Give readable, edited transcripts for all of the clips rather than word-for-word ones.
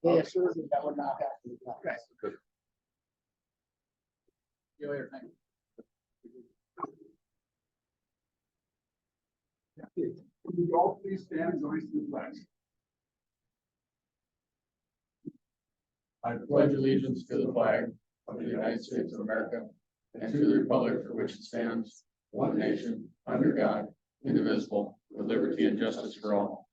They assured me that would not happen. Okay. Good. See you later. Thank you. Would you all please stand and join us in the flag? I pledge allegiance to the flag of the United States of America and to the republic for which it stands, one nation, under God, indivisible, with liberty and justice for all.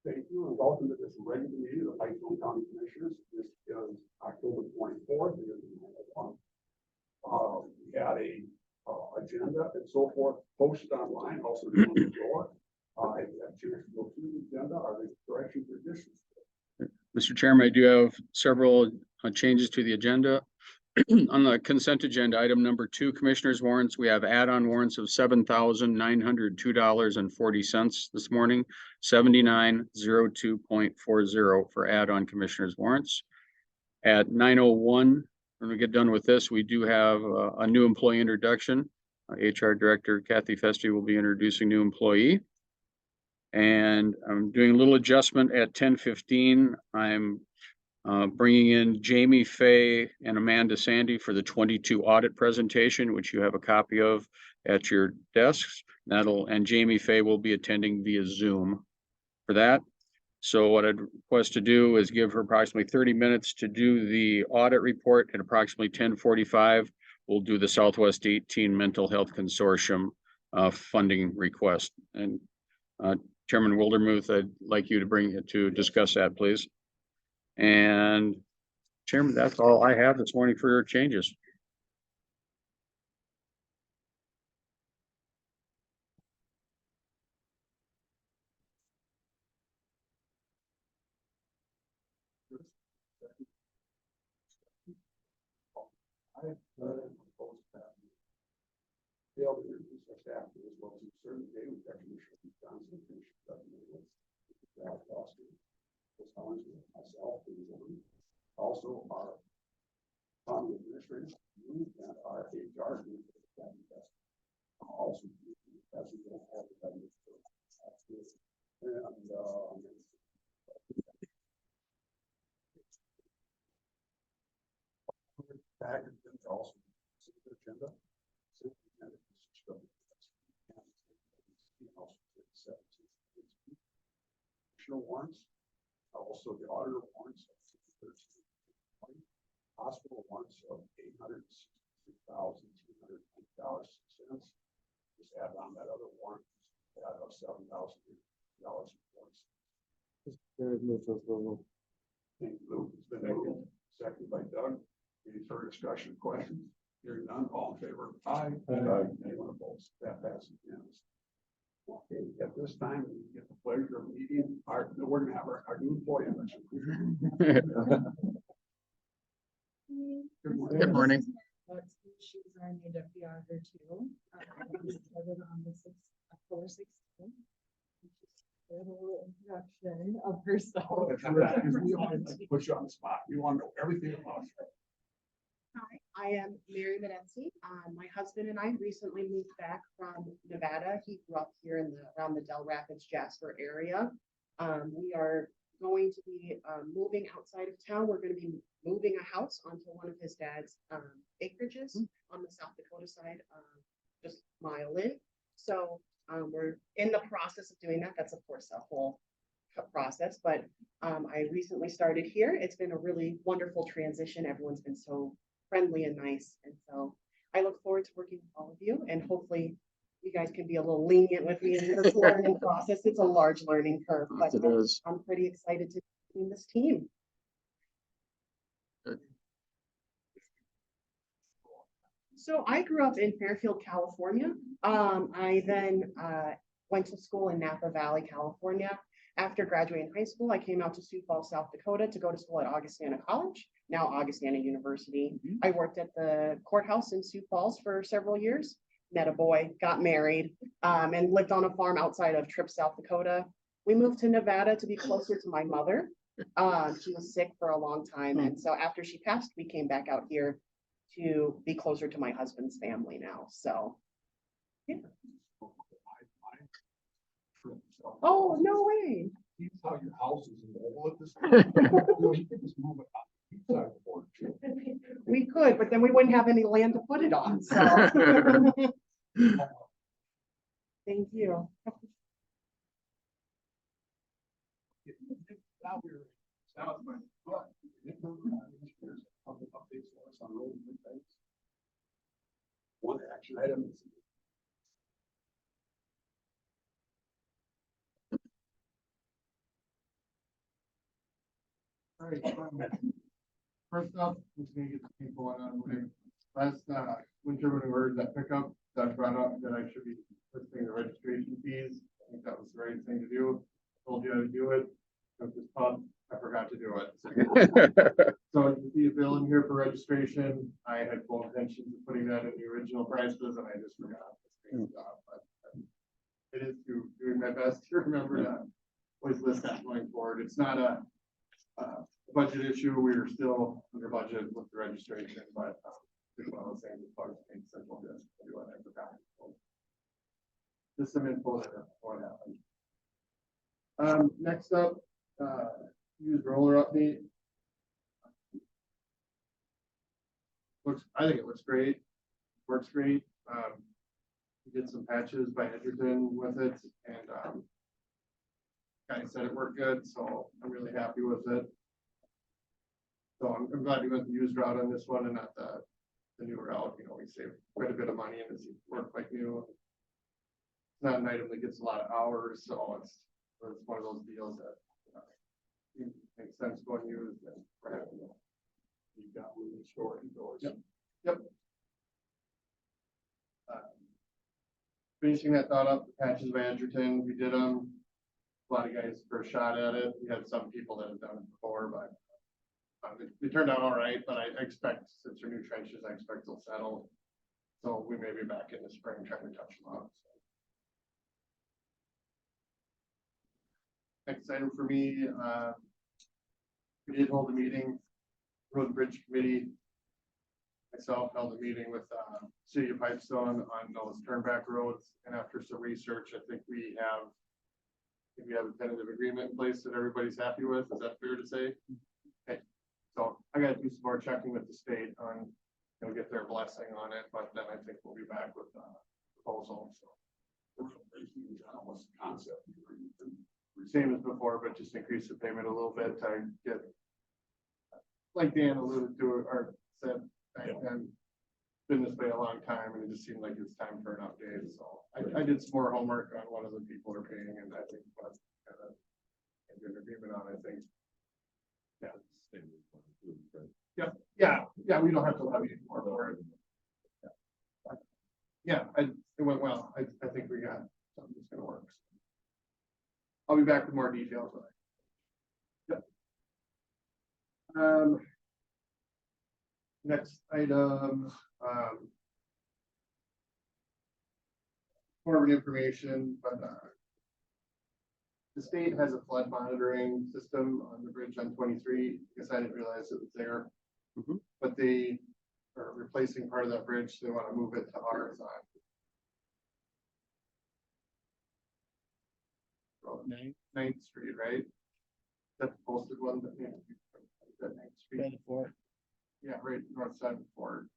Thank you and welcome to this regular meeting of the Pipestone County Commissioners. This is October 24th. We had a agenda and so forth posted online, also on the floor. I have a chance to go through the agenda. Are there corrections or additions? Mr. Chairman, I do have several changes to the agenda. On the consent agenda, item number 2, Commissioners warrants, we have add-on warrants of $7,902.40 this morning, 7902.40 for add-on Commissioners warrants. At 9:01, when we get done with this, we do have a new employee introduction. HR Director Kathy Feste will be introducing new employee. And I'm doing a little adjustment at 10:15. I'm bringing in Jamie Fay and Amanda Sandy for the 22 audit presentation, which you have a copy of at your desks. And Jamie Fay will be attending via Zoom for that. So what I'd request to do is give her approximately 30 minutes to do the audit report. At approximately 10:45, we'll do the Southwest 18 Mental Health Consortium funding request. And Chairman Wildermuth, I'd like you to bring it to discuss that, please. And Chairman, that's all I have this morning for your changes. Failed to introduce our staff as well as a certain day with Commissioner Johnson, Commissioner myself, also our county administrators and our HR. Also, as we don't have the also agenda. Warrants, also the auditor warrants of hospital warrants of $863,200.06. Just add on that other warrant of $7,000. Thank you, Lou. It's been moved. Seconded by Doug. Any further discussion, questions? Hearing none, all in favor? Aye. Anyone opposed? That passes unanimously. Okay, at this time, we get the pleasure of meeting we're gonna have our new employee. Good morning. She's our new deputy auditor too. Started on the October 16th. A little introduction of herself. Put you on the spot. We want to know everything about you. Hi, I am Mary Medenzi. My husband and I recently moved back from Nevada. He grew up here in around the Del Rapids, Jasper area. We are going to be moving outside of town. We're going to be moving a house onto one of his dad's acreages on the South Dakota side, just a mile in. So we're in the process of doing that. That's of course a whole process, but I recently started here. It's been a really wonderful transition. Everyone's been so friendly and nice, and so I look forward to working with all of you, and hopefully you guys can be a little lenient with me in this learning process. It's a large learning curve, but I'm pretty excited to be in this team. Good. So I grew up in Fairfield, California. I then went to school in Napa Valley, California. After graduating high school, I came out to Sioux Falls, South Dakota to go to school at Augustana College, now Augustana University. I worked at the courthouse in Sioux Falls for several years, met a boy, got married, and lived on a farm outside of Tripp, South Dakota. We moved to Nevada to be closer to my mother. She was sick for a long time. And so after she passed, we came back out here to be closer to my husband's family now. So, yeah. trip. So Oh, no way. see how your house is in the hole at this point. You could just move it on the east side of the porch. We could, but then we wouldn't have any land to put it on, so. Thank you. Now we're south, but updates for us on road and things. One action item is All right, first up, let's gonna get the paint going on. Last, winter when we heard that pickup, that brought up that I should be listing the registration fees. I think that was the right thing to do. Told you how to do it. Took this pub, I forgot to do it. So you see a bill in here for registration. I had full intentions of putting that in the original prices and I just forgot. But it is doing my best to remember to always list that going forward. It's not a budget issue. We are still under budget with the registration, but just one of those things as far as being simple, just do it. I forgot. Just some info there, what happened. Next up, used roller update. I think it looks great, works great. We did some patches by Edgerton with it and guy said it worked good, so I'm really happy with it. So I'm glad we went the used route on this one and not the new route. You know, we saved quite a bit of money and it's worked like new. It's not an item that gets a lot of hours, so it's one of those deals that makes sense going used and we're happy with. you've got moving store indoors. Yep. Finishing that thought up, the patches by Edgerton, we did them. A lot of guys first shot at it. We had some people that have done it before, but they turned out all right. But I expect, since they're new trenches, I expect they'll settle. So we may be back in the spring trying to touch them up. So. Next item for me, we did hold a meeting, Road and Bridge Committee. Myself held a meeting with City of Pipestone on those turnback roads, and after some research, I think we have a tentative agreement in place that everybody's happy with. Is that fair to say? Okay, so I gotta do some more checking with the state on, get their blessing on it, but then I think we'll be back with proposal. So What's the concept? same as before, but just increase the payment a little bit to get, like Dan alluded to or said back then, been this way a long time and it just seemed like it's time for an update. So I did some more homework on what other people are paying and I think that's kind of a good agreement on, I think. Yeah, we don't have to levy anymore for it. Yeah, it went well. I think we got something that's gonna work. I'll be back with more details on it. Yep. Next item, more of an information, but the state has a flood monitoring system on the bridge on 23. I guess I didn't realize it was there. Mhm. But they are replacing part of that bridge. So they want to move it to ours on Ninth Street, right? That's the posted one that, that Ninth Street. Yeah, right north side of the fort.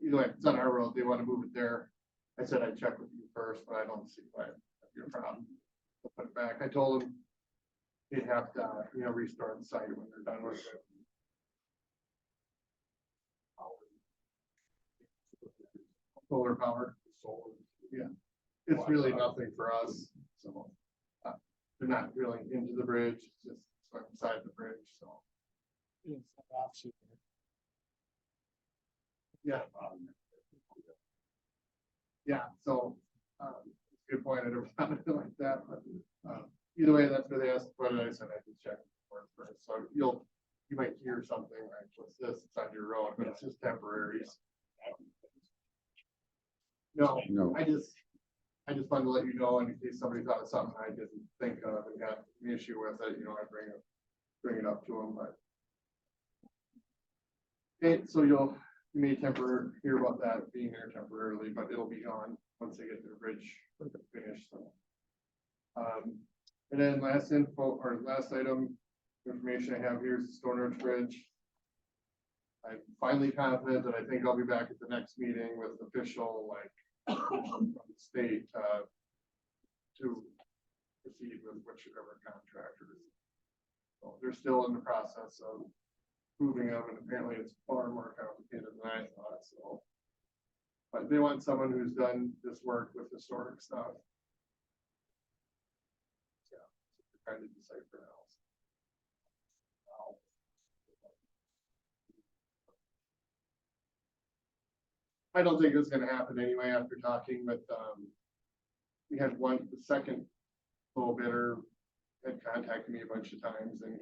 Either way, it's on our road. They want to move it there. I said I'd check with you first, but I don't see why it'd be a problem. I'll put it back. I told them they'd have to, restart the site when they're done with it. Solar power. Yeah. It's really nothing for us. So they're not drilling into the bridge, it's just sort of beside the bridge. So yeah. Yeah, so good point. I never thought of it like that, but either way, that's where they asked what I said I could check first. So you might hear something like, what's this? It's on your road, but it's just temporary. No, I just wanted to let you know in case somebody thought of something I didn't think of and had an issue with it, I bring it up to them, but. Okay, so you may hear about that being there temporarily, but it'll be gone once they get their bridge finished. So And then last info, or last item, information I have here is the Stone Ridge Bridge. I'm finally confident that I think I'll be back at the next meeting with official, from the state, to proceed with whichever contractor. So they're still in the process of proving them, and apparently it's far more complicated than I thought, so. But they want someone who's done this work with historic stuff. Yeah, trying to decipher now. I don't think it's gonna happen anyway after talking with, we had the second little bidder had contacted me a bunch of times, and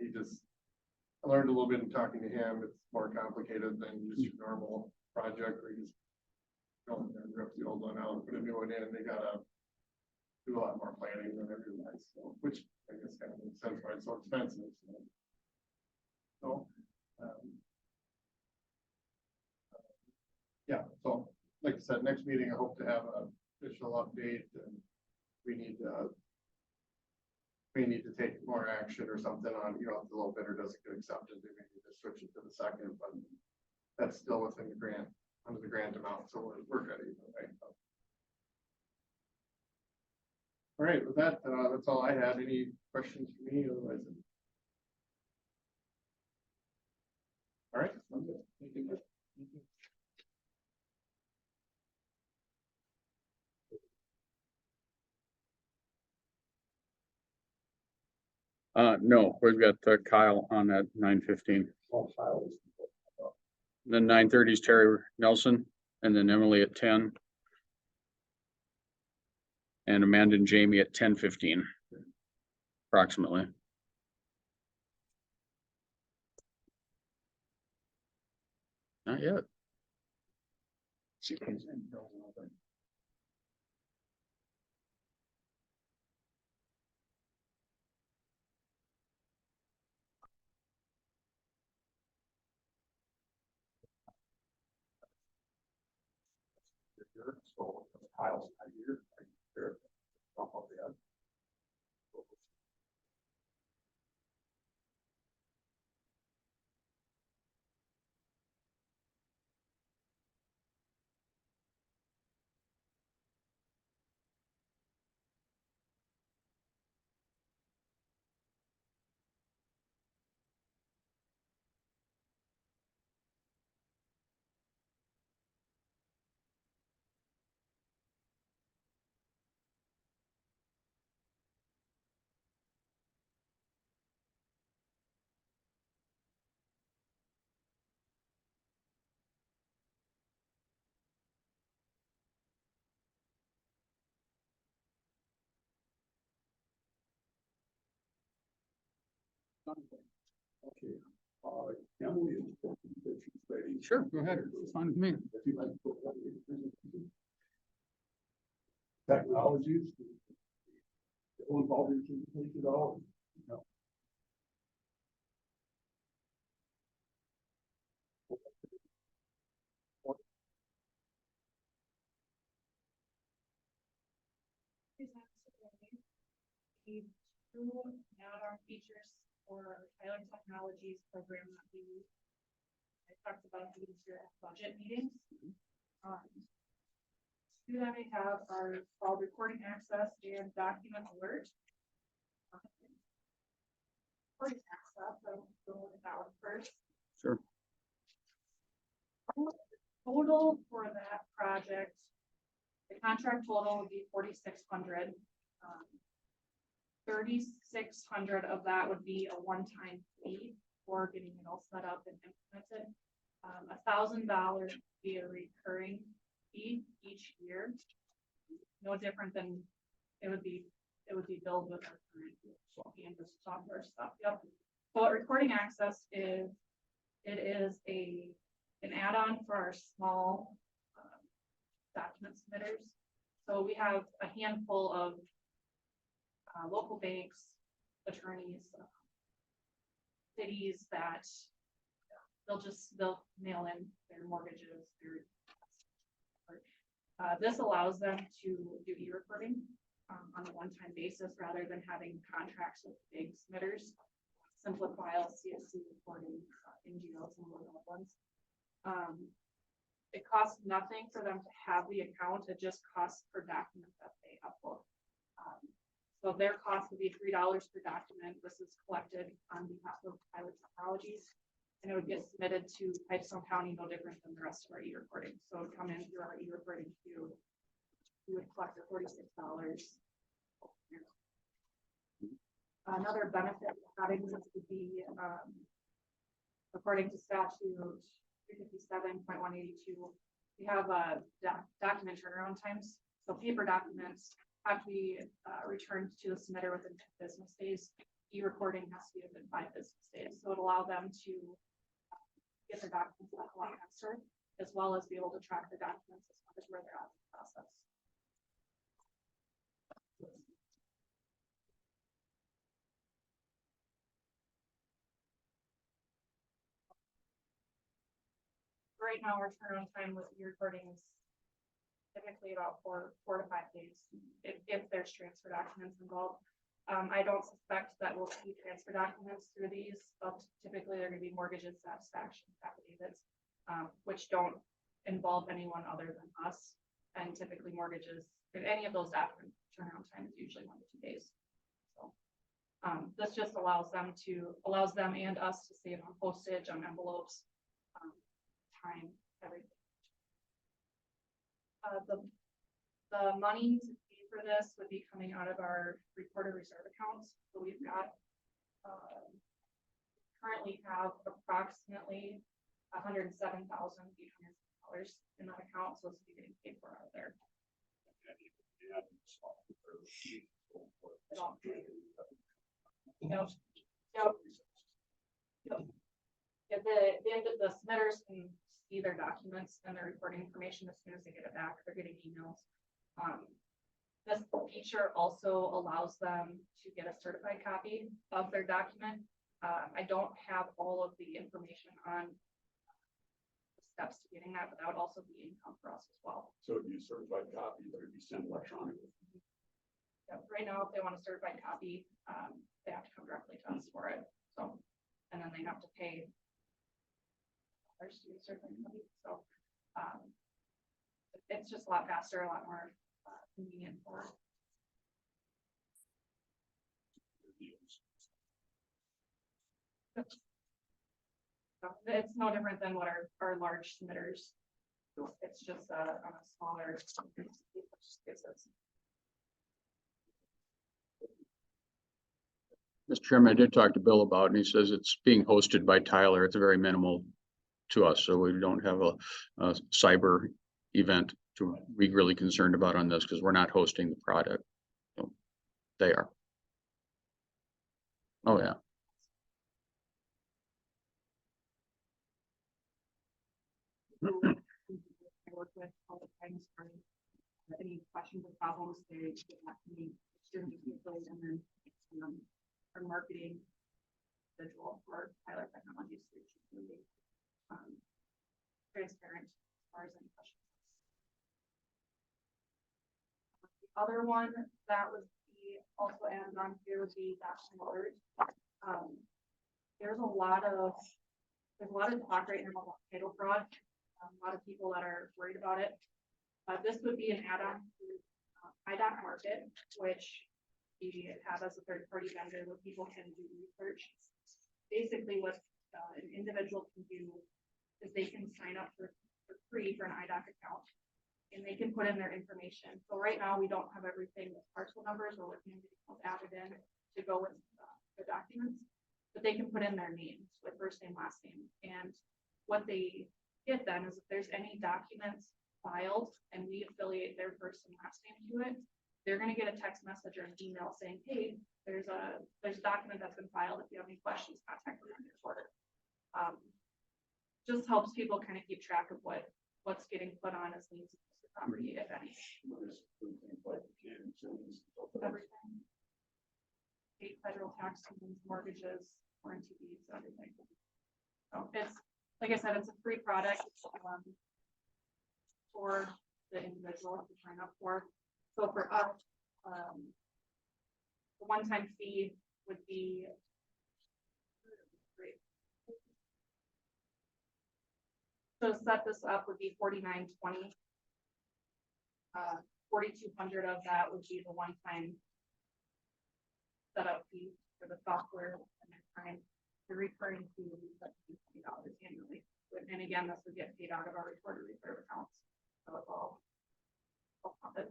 I learned a little bit in talking to him. It's more complicated than just your normal project where you just go in there and rip the old one out and put a new one in, and they gotta do a lot more planning than I realized, so, which I guess kind of makes sense why it's so expensive. So, yeah, so like I said, next meeting, I hope to have an official update, and we need to take more action or something on, if the little bidder doesn't get accepted, they may need to switch it to the second, but that's still within the grant, under the grant amount, so we're ready. Right? All right, with that, that's all I had. Any questions for me? Otherwise, all right. Thank you. No, we've got Kyle on at 9:15. Then 9:30 is Terry Nelson, and then Emily at 10. And Amanda and Jamie at 10:15. Approximately. Not yet. So Kyle's not here. Here. Bump up the end. Okay, Emily is she's ready. Sure, go ahead. It's fine with me. If you'd like to put that in your presentation. Technologies. It will involve your presentation at all. No. The two add-on features for Tyler Technologies program that I talked about these here at budget meetings. Two that I have are called recording access and document alert. Recording access, so we'll go with that one first. Sure. Total for that project, the contract total would be 4,600. 3,600 of that would be a one-time fee for getting it all set up and implemented. $1,000 would be a recurring fee each year. No different than it would be billed with our current software stuff. Yep. But recording access is an add-on for our small document submitters. So we have a handful of local banks, attorneys, cities that they'll mail in their mortgages. This allows them to do e-recording. on a one-time basis rather than having contracts with big submitters. Simplify CSC reporting, NGOs and those other ones. It costs nothing for them to have the account. It just costs per document that they upload. So their cost would be $3 per document. This is collected on behalf of Pilot Technologies. And it would get submitted to Pipestone County, no different than the rest of our e-reporting. So it would come in through our e-reporting queue. We would collect the $46. Another benefit of having this would be, according to statute 357.182, we have document turnaround times. So paper documents have to be returned to the submitter within 2 business days. E-recording has to be within 5 business days. So it allow them to get their documents back a lot faster, as well as be able to track the documents as far as where they're at in the process. Right now, our turnaround time with e-recording is typically about 4 to 5 days if there's transfer documents involved. I don't suspect that we'll see transfer documents through these, but typically they're going to be mortgages, satisfaction affidavits, which don't involve anyone other than us. And typically mortgages, if any of those document turnaround time is usually 1 to 2 days. So this just allows them and us to save on postage, on envelopes, time, everything. The money to pay for this would be coming out of our reporter reserve accounts. So we've got currently have approximately $107,800 in that account, so it's getting paid for out of there. Yep. Yeah, the submitters can see their documents and their reporting information as soon as they get it back. They're getting emails. This feature also allows them to get a certified copy of their document. I don't have all of the information on the steps to getting that, but that would also be income for us as well. So it'd be a certified copy, but it'd be sent electronically. Yeah, right now, if they want a certified copy, they have to come directly to us for it. So, and then they have to pay to do a certified copy. So, it's just a lot faster, a lot more convenient for. So it's no different than what our large submitters. It's just on a smaller. Mr. Chairman, I did talk to Bill about it, and he says it's being hosted by Tyler. It's very minimal to us, so we don't have a cyber event to be really concerned about on this because we're not hosting the product. So they are. Oh, yeah. I work with all the times for any questions or problems they get back to me, and then our marketing visual for Tyler Technologies really transparent as far as any questions. The other one that would be also added on here would be document alert. There's a lot of talk right now about title fraud. A lot of people that are worried about it. This would be an add-on to IDOC Market, which we have as a third-party vendor where people can do research. Basically, what an individual can do is they can sign up for free for an IDOC account, and they can put in their information. So right now, we don't have everything with parcel numbers or looking added in to go with the documents, but they can put in their names with first name, last name, and what they get then is if there's any documents filed and we affiliate their first and last name to it, they're going to get a text message or an email saying, hey, there's a document that's been filed. If you have any questions, contact me on your order. Just helps people kind of keep track of what's getting put on as liens against the property, if any. Everything. State, federal tax liens, mortgages, warranty deeds, everything. So it's, like I said, it's a free product for the individual to sign up for. So for us, The one-time fee would be. So to set this up would be $49.20. 4,200 of that would be the one-time setup fee for the software and the time. The recurring fee would be $20 annually. And again, this would get paid out of our recorded reserve accounts. So it's all funded.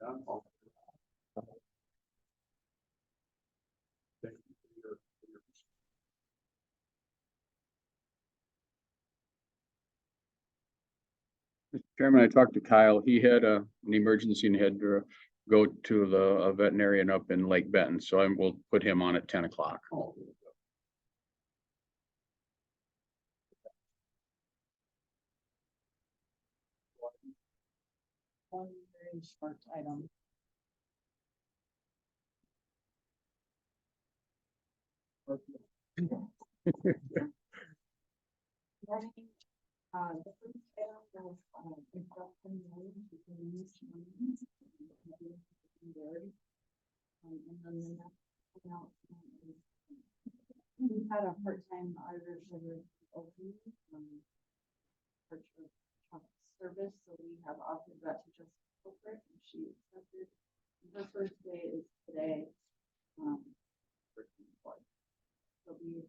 Done, all in favor? Thank you for your. Mr. Chairman, I talked to Kyle. He had an emergency and had to go to the veterinarian up in Lake Benton, so I will put him on at 10 o'clock. Oh, One very short item. Morning. The first item was, instruction mode between these meetings. And then the next announcement is, we had a part-time auditor opening, for service, so we have offered that to just corporate, and she accepted. Her first day is today. She'll be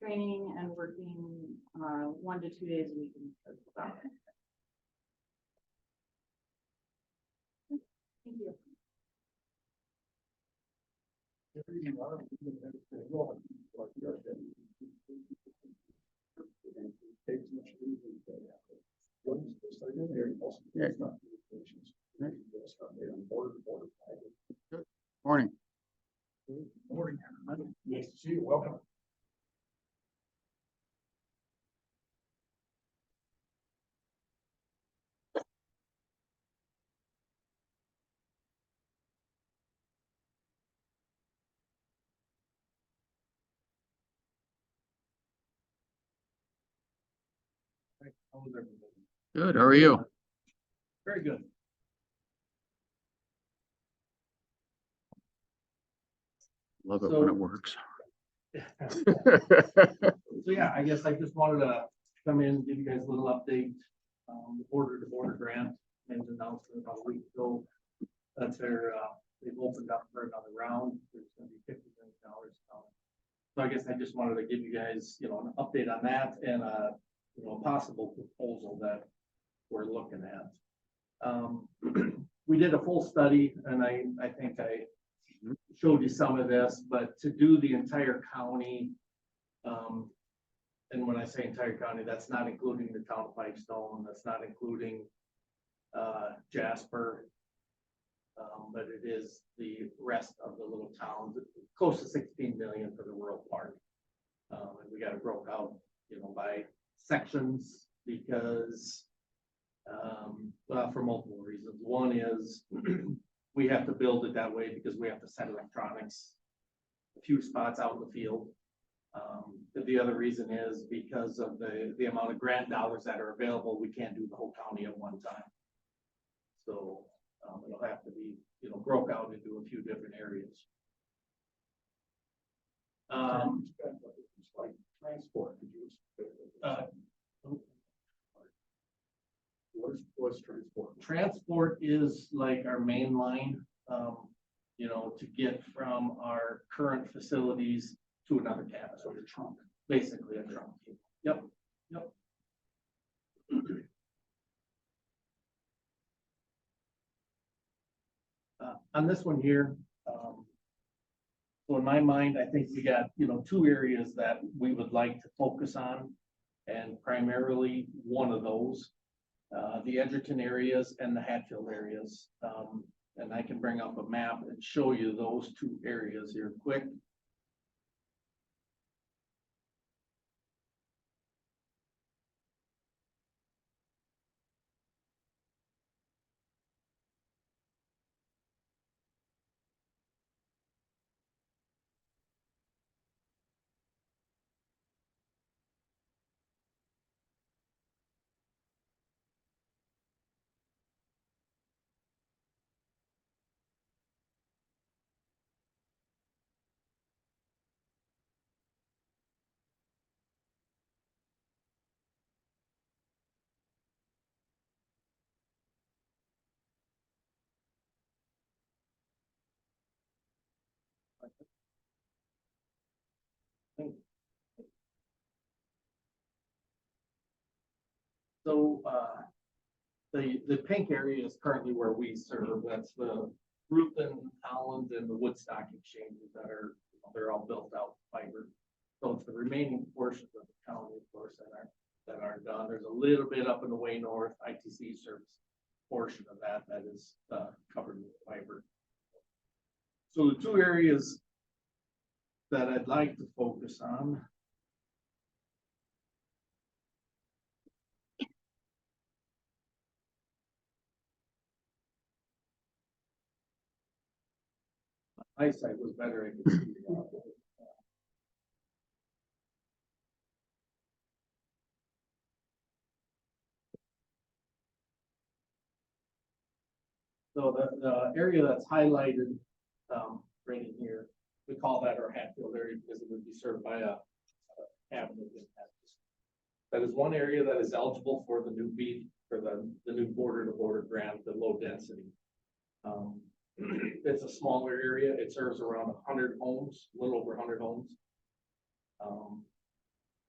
training and working 1 to 2 days a week in the summer. Thank you. Morning. Morning. Nice to see you. Welcome. Good. How are you? Very good. Love it when it works. So yeah, I guess I just wanted to come in, give you guys a little update. The border to border grant made an announcement about a week ago. That's their, they've opened up for another round. There's gonna be $50 million. So I guess I just wanted to give you guys, an update on that and a possible proposal that we're looking at. We did a full study and I think I showed you some of this, but to do the entire county, and when I say entire county, that's not including the town of Pipestone, that's not including Jasper, but it is the rest of the little towns, close to 16 million for the rural part. And we got it broke out, by sections because, well, for multiple reasons. One is we have to build it that way because we have to set electronics a few spots out in the field. The other reason is because of the amount of grant dollars that are available, we can't do the whole county at one time. So it'll have to be, broke out into a few different areas. Like transport. Could you what's transport? Transport is like our main line, to get from our current facilities to another campus. So your trunk. Basically a trunk. Yep. On this one here, so in my mind, I think we got, two areas that we would like to focus on. And primarily one of those, the Edgerton areas and the Hatfield areas. And I can bring up a map and show you those two areas here quick. So, the pink area is currently where we serve. That's the Ruthin, Holland, and the Woodstock exchanges that are, they're all built out fiber. So it's the remaining portions of the county, of course, that aren't done. There's a little bit up in the way north, ITC serves portion of that is, covered with fiber. So the two areas that I'd like to focus on. Eyesight was better. I could see it. So the area that's highlighted, right in here, we call that our Hatfield area because it would be served by a cabinet. That is one area that is eligible for the new beat, for the new border to border grant, the low density. It's a smaller area. It serves around 100 homes, a little over 100 homes.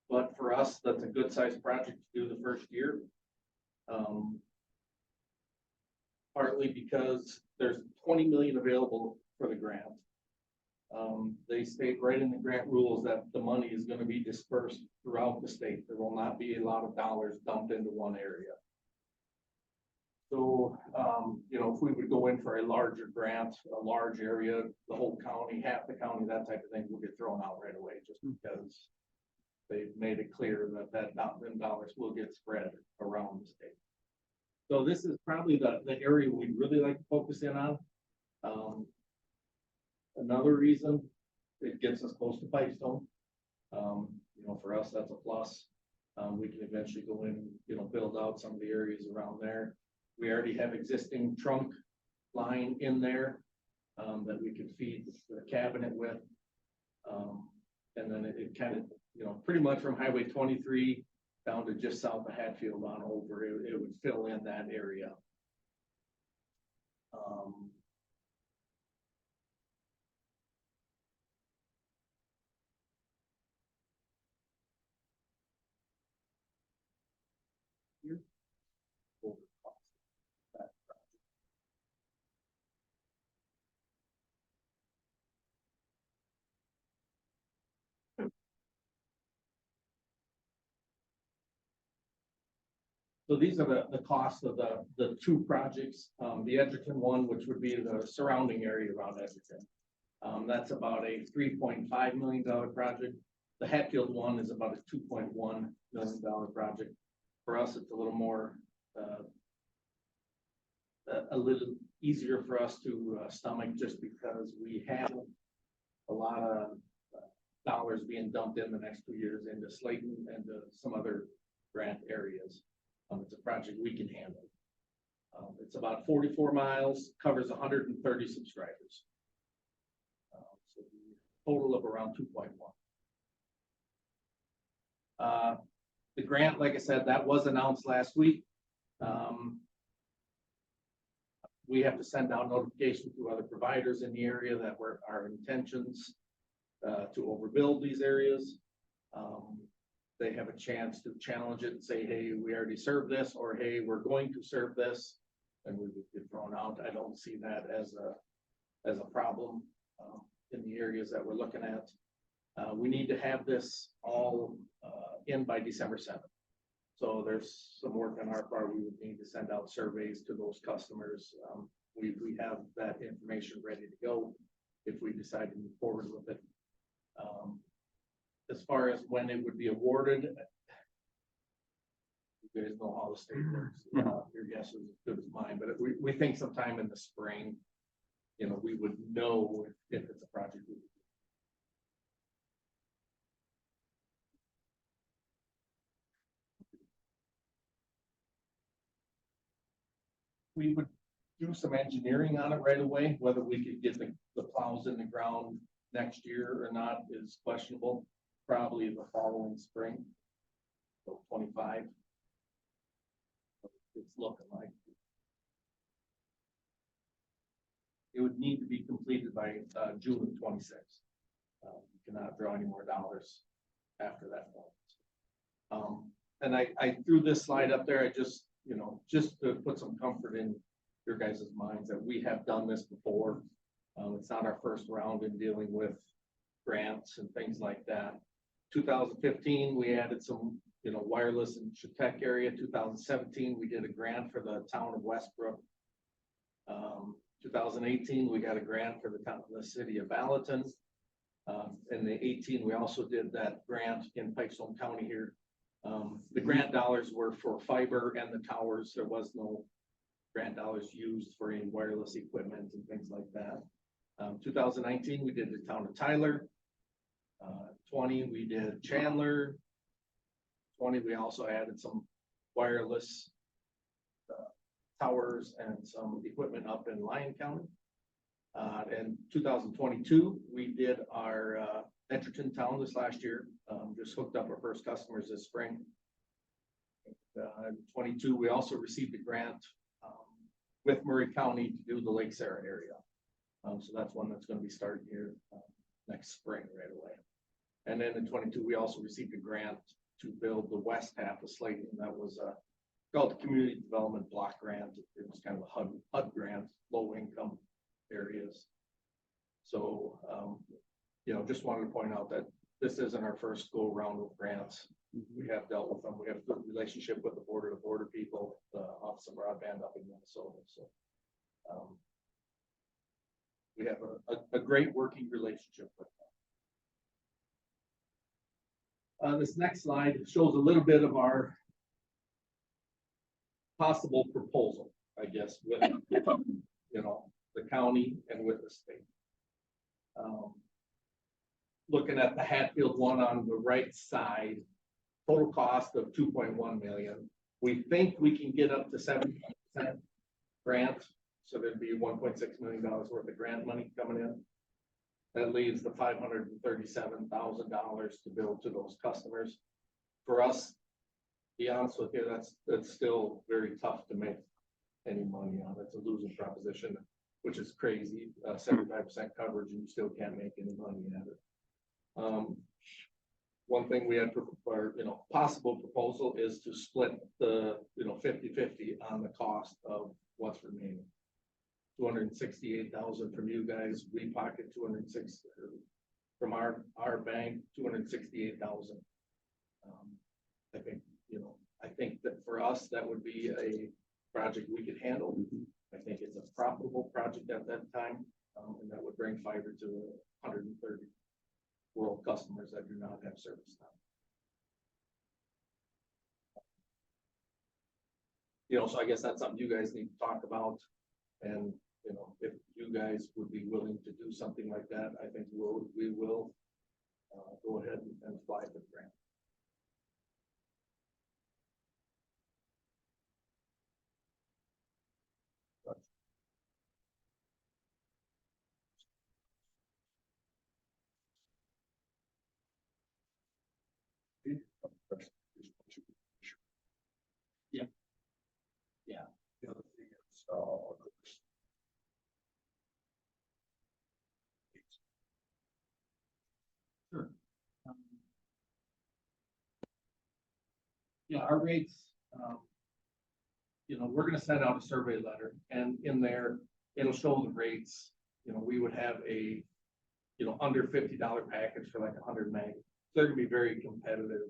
But for us, that's a good sized project to do the first year. Partly because there's 20 million available for the grant. They state right in the grant rules that the money is going to be dispersed throughout the state. There will not be a lot of dollars dumped into one area. So, if we would go in for a larger grant, a large area, the whole county, half the county, that type of thing will get thrown out right away just because they've made it clear that them dollars will get spread around the state. So this is probably the area we'd really like to focus in on. Another reason, it gets us close to Pipestone. For us, that's a plus. We can eventually go in, build out some of the areas around there. We already have existing trunk line in there that we could feed the cabinet with. And then it kind of, pretty much from Highway 23 down to just south of Hatfield on over, it would fill in that area. Here. So these are the costs of the two projects. The Edgerton one, which would be the surrounding area around Edgerton. That's about a $3.5 million project. The Hatfield one is about a $2.1 million project. For us, it's a little more, a little easier for us to stomach just because we have a lot of dollars being dumped in the next 2 years into Slayton and some other grant areas. It's a project we can handle. It's about 44 miles, covers 130 subscribers. So the total of around 2.1. The grant, like I said, that was announced last week. We have to send out notification to other providers in the area that were our intentions to overbuild these areas. They have a chance to challenge it and say, hey, we already served this, or hey, we're going to serve this, and we would get thrown out. I don't see that as a problem in the areas that we're looking at. We need to have this all in by December 7th. So there's some work on our part. We would need to send out surveys to those customers. We have that information ready to go if we decide to move forward with it. As far as when it would be awarded, you guys know how the state works. Your guess is as good as mine, but we think sometime in the spring, we would know if it's a project. We would do some engineering on it right away. Whether we could get the plows in the ground next year or not is questionable. Probably the following spring, so 25. It's looking like it would need to be completed by, June of 26. You cannot draw any more dollars after that point. And I threw this slide up there, I just, just to put some comfort in your guys' minds that we have done this before. It's not our first round in dealing with grants and things like that. 2015, we added some, wireless in Chautauqua area. 2017, we did a grant for the town of Westbrook. 2018, we got a grant for the city of Valentin. In the 18, we also did that grant in Pipestone County here. The grant dollars were for fiber and the towers. There was no grant dollars used for any wireless equipment and things like that. 2019, we did the town of Tyler. 20, we did Chandler. 20, we also added some wireless towers and some equipment up in Lyon County. In 2022, we did our Edgerton town this last year. Just hooked up our first customers this spring. 22, we also received a grant with Murray County to do the Lake Sarah area. So that's one that's going to be starting here next spring right away. And then in 22, we also received a grant to build the west half of Slayton. That was called the Community Development Block Grant. It was kind of a HUD grant, low income areas. So, just wanted to point out that this isn't our first go around with grants. We have dealt with them. We have a good relationship with the border people, the Office of Broadband up in Minnesota. So, we have a great working relationship with them. This next slide shows a little bit of our possible proposal, I guess, with, the county and with the state. Looking at the Hatfield one on the right side, total cost of 2.1 million. We think we can get up to 70% grant. So there'd be $1.6 million worth of grant money coming in. That leaves the $537,000 to build to those customers. For us, to be honest with you, that's still very tough to make any money on. It's a losing proposition, which is crazy. 75% coverage and you still can't make any money at it. One thing we had for possible proposal is to split the 50-50 on the cost of what's remaining. 268,000 from you guys. We pocket 206 from our bank. 268,000. I think that for us that would be a project we could handle. I think it's a profitable project at that time, and that would bring fiber to 130 rural customers that do not have service now. So I guess that's something you guys need to talk about. And, if you guys would be willing to do something like that, I think we will go ahead and apply for the grant. Yeah. Yeah. The other thing is, Sure. Our rates, we're gonna send out a survey letter, and in there, it'll show the rates. We would have a, under $50 package for like 100 meg. They're gonna be very competitive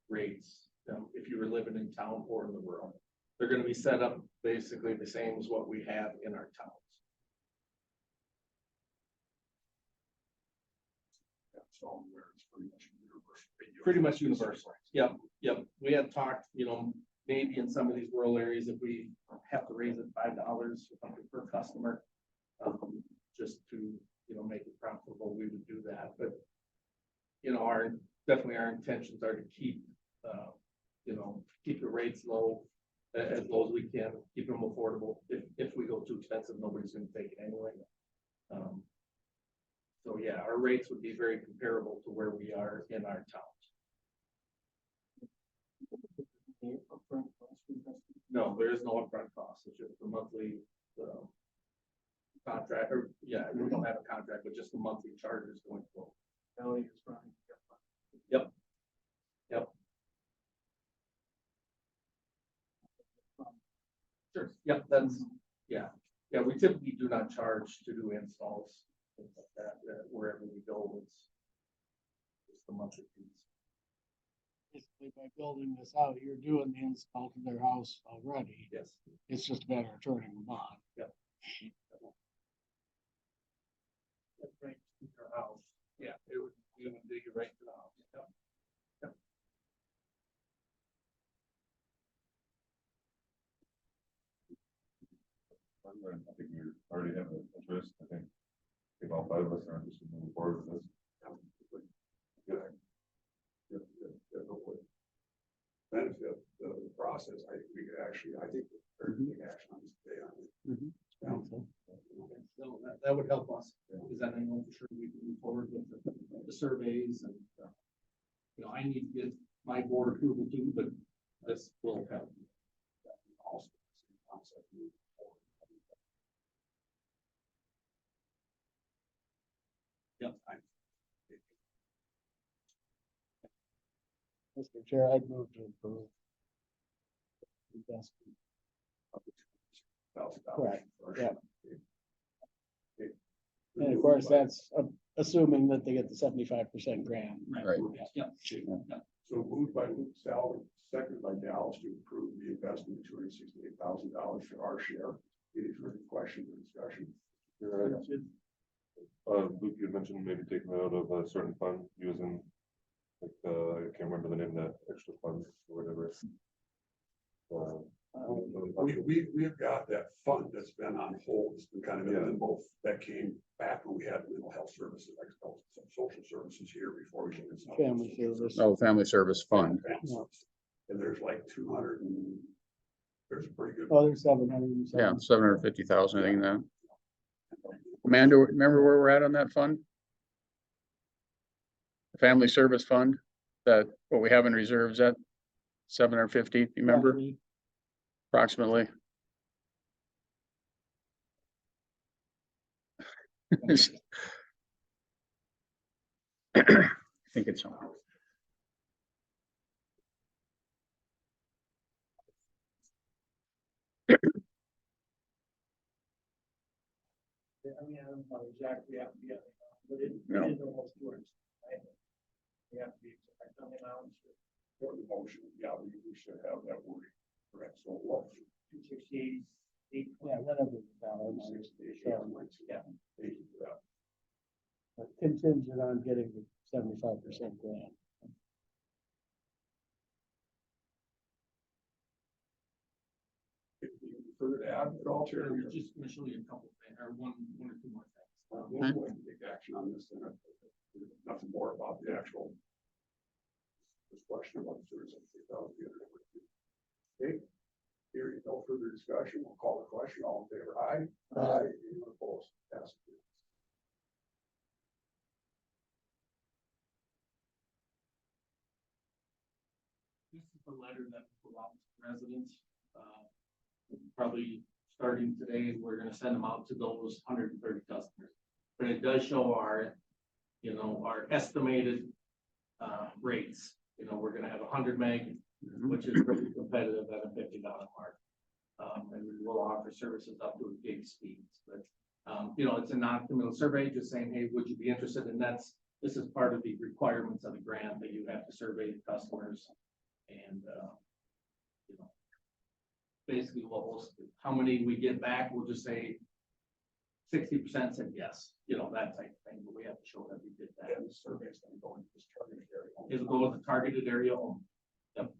rates, if you were living in town or in the rural. They're gonna be set up basically the same as what we have in our towns. so where it's pretty much universal. Pretty much universal. Yep. We had talked, maybe in some of these rural areas, if we have to raise it $5 per customer, just to, make it profitable, we would do that. But, definitely our intentions are to keep, keep the rates low, as low as we can, keep them affordable. If we go too expensive, nobody's going to take it anyway. So yeah, our rates would be very comparable to where we are in our towns. No, there is no upfront cost. It's just the monthly contract, or, yeah, we don't have a contract, but just the monthly charges going forward. Yep. Yep. Sure, yep, that's, yeah, yeah, we typically do not charge to do installs, things like that, wherever we go, it's the monthly fees. Basically, by building this out, you're doing the install to their house already. Yes. It's just a matter of turning them on. Right to your house. Yeah, it would, you would dig it right to the house. Yep. I think we already have an interest. I think all five of us are interested in moving forward with this. Benefit the process, I think we could actually, I think we're taking action on this today on it. Yeah. So that would help us, because then I know for sure we can move forward with the surveys and, you know, I need to get my board approval too, but this will help. Also, same concept moving forward. Yep. Mr. Chair, I'd move to approve. Investment. Correct, yeah. And of course, that's assuming that they get the 75% grant. Right. Yeah. So moved by Luke Sal, seconded by Dallas to approve the investment of $268,000 for our share. Any further questions or discussion? Luke, you had mentioned maybe taking it out of a certain fund using, like, I can't remember the name of that extra fund or whatever. We've got that fund that's been on hold, it's been kind of in limbo, that came back when we had mental health services, like social services here before we came in. Family service. Oh, Family Service Fund. And there's like 200 and, there's a pretty good. Oh, there's 700. Yeah, 750,000, I think that. Amanda, remember where we're at on that fund? The Family Service Fund, that what we have in reserves at 750, you remember? Approximately. I think it's. I mean, I don't know exactly, but it No. is almost towards. You have to be exact on the amounts. For the motion, yeah, we should have that wording correct, so what? 268, yeah, whatever. the dollar amount is. Yeah, thank you for that. But contingent on getting the 75% grant. Anything further to add at all, Chair? Just initially a couple things, or one or two more things. We'll go ahead and take action on this, then nothing more about the actual. This question about the $268,000. Okay, hearing no further discussion, we'll call the question, all in favor, aye. Aye. Anyone opposed? Passes. This is the letter that will go out to residents, probably starting today, we're gonna send them out to those 130 customers. But it does show our, you know, our estimated, rates. You know, we're gonna have 100 meg, which is pretty competitive at a $50 mark. And we will offer services up to a gig speeds, but, you know, it's a non-committal survey, just saying, hey, would you be interested? And this is part of the requirements of the grant, that you have to survey the customers. And, you know, basically how many we get back, we'll just say 60% said yes, you know, that type of thing, but we have to show that we did that. And the survey is going to go into this targeted area. It'll go with the targeted area only. Yep.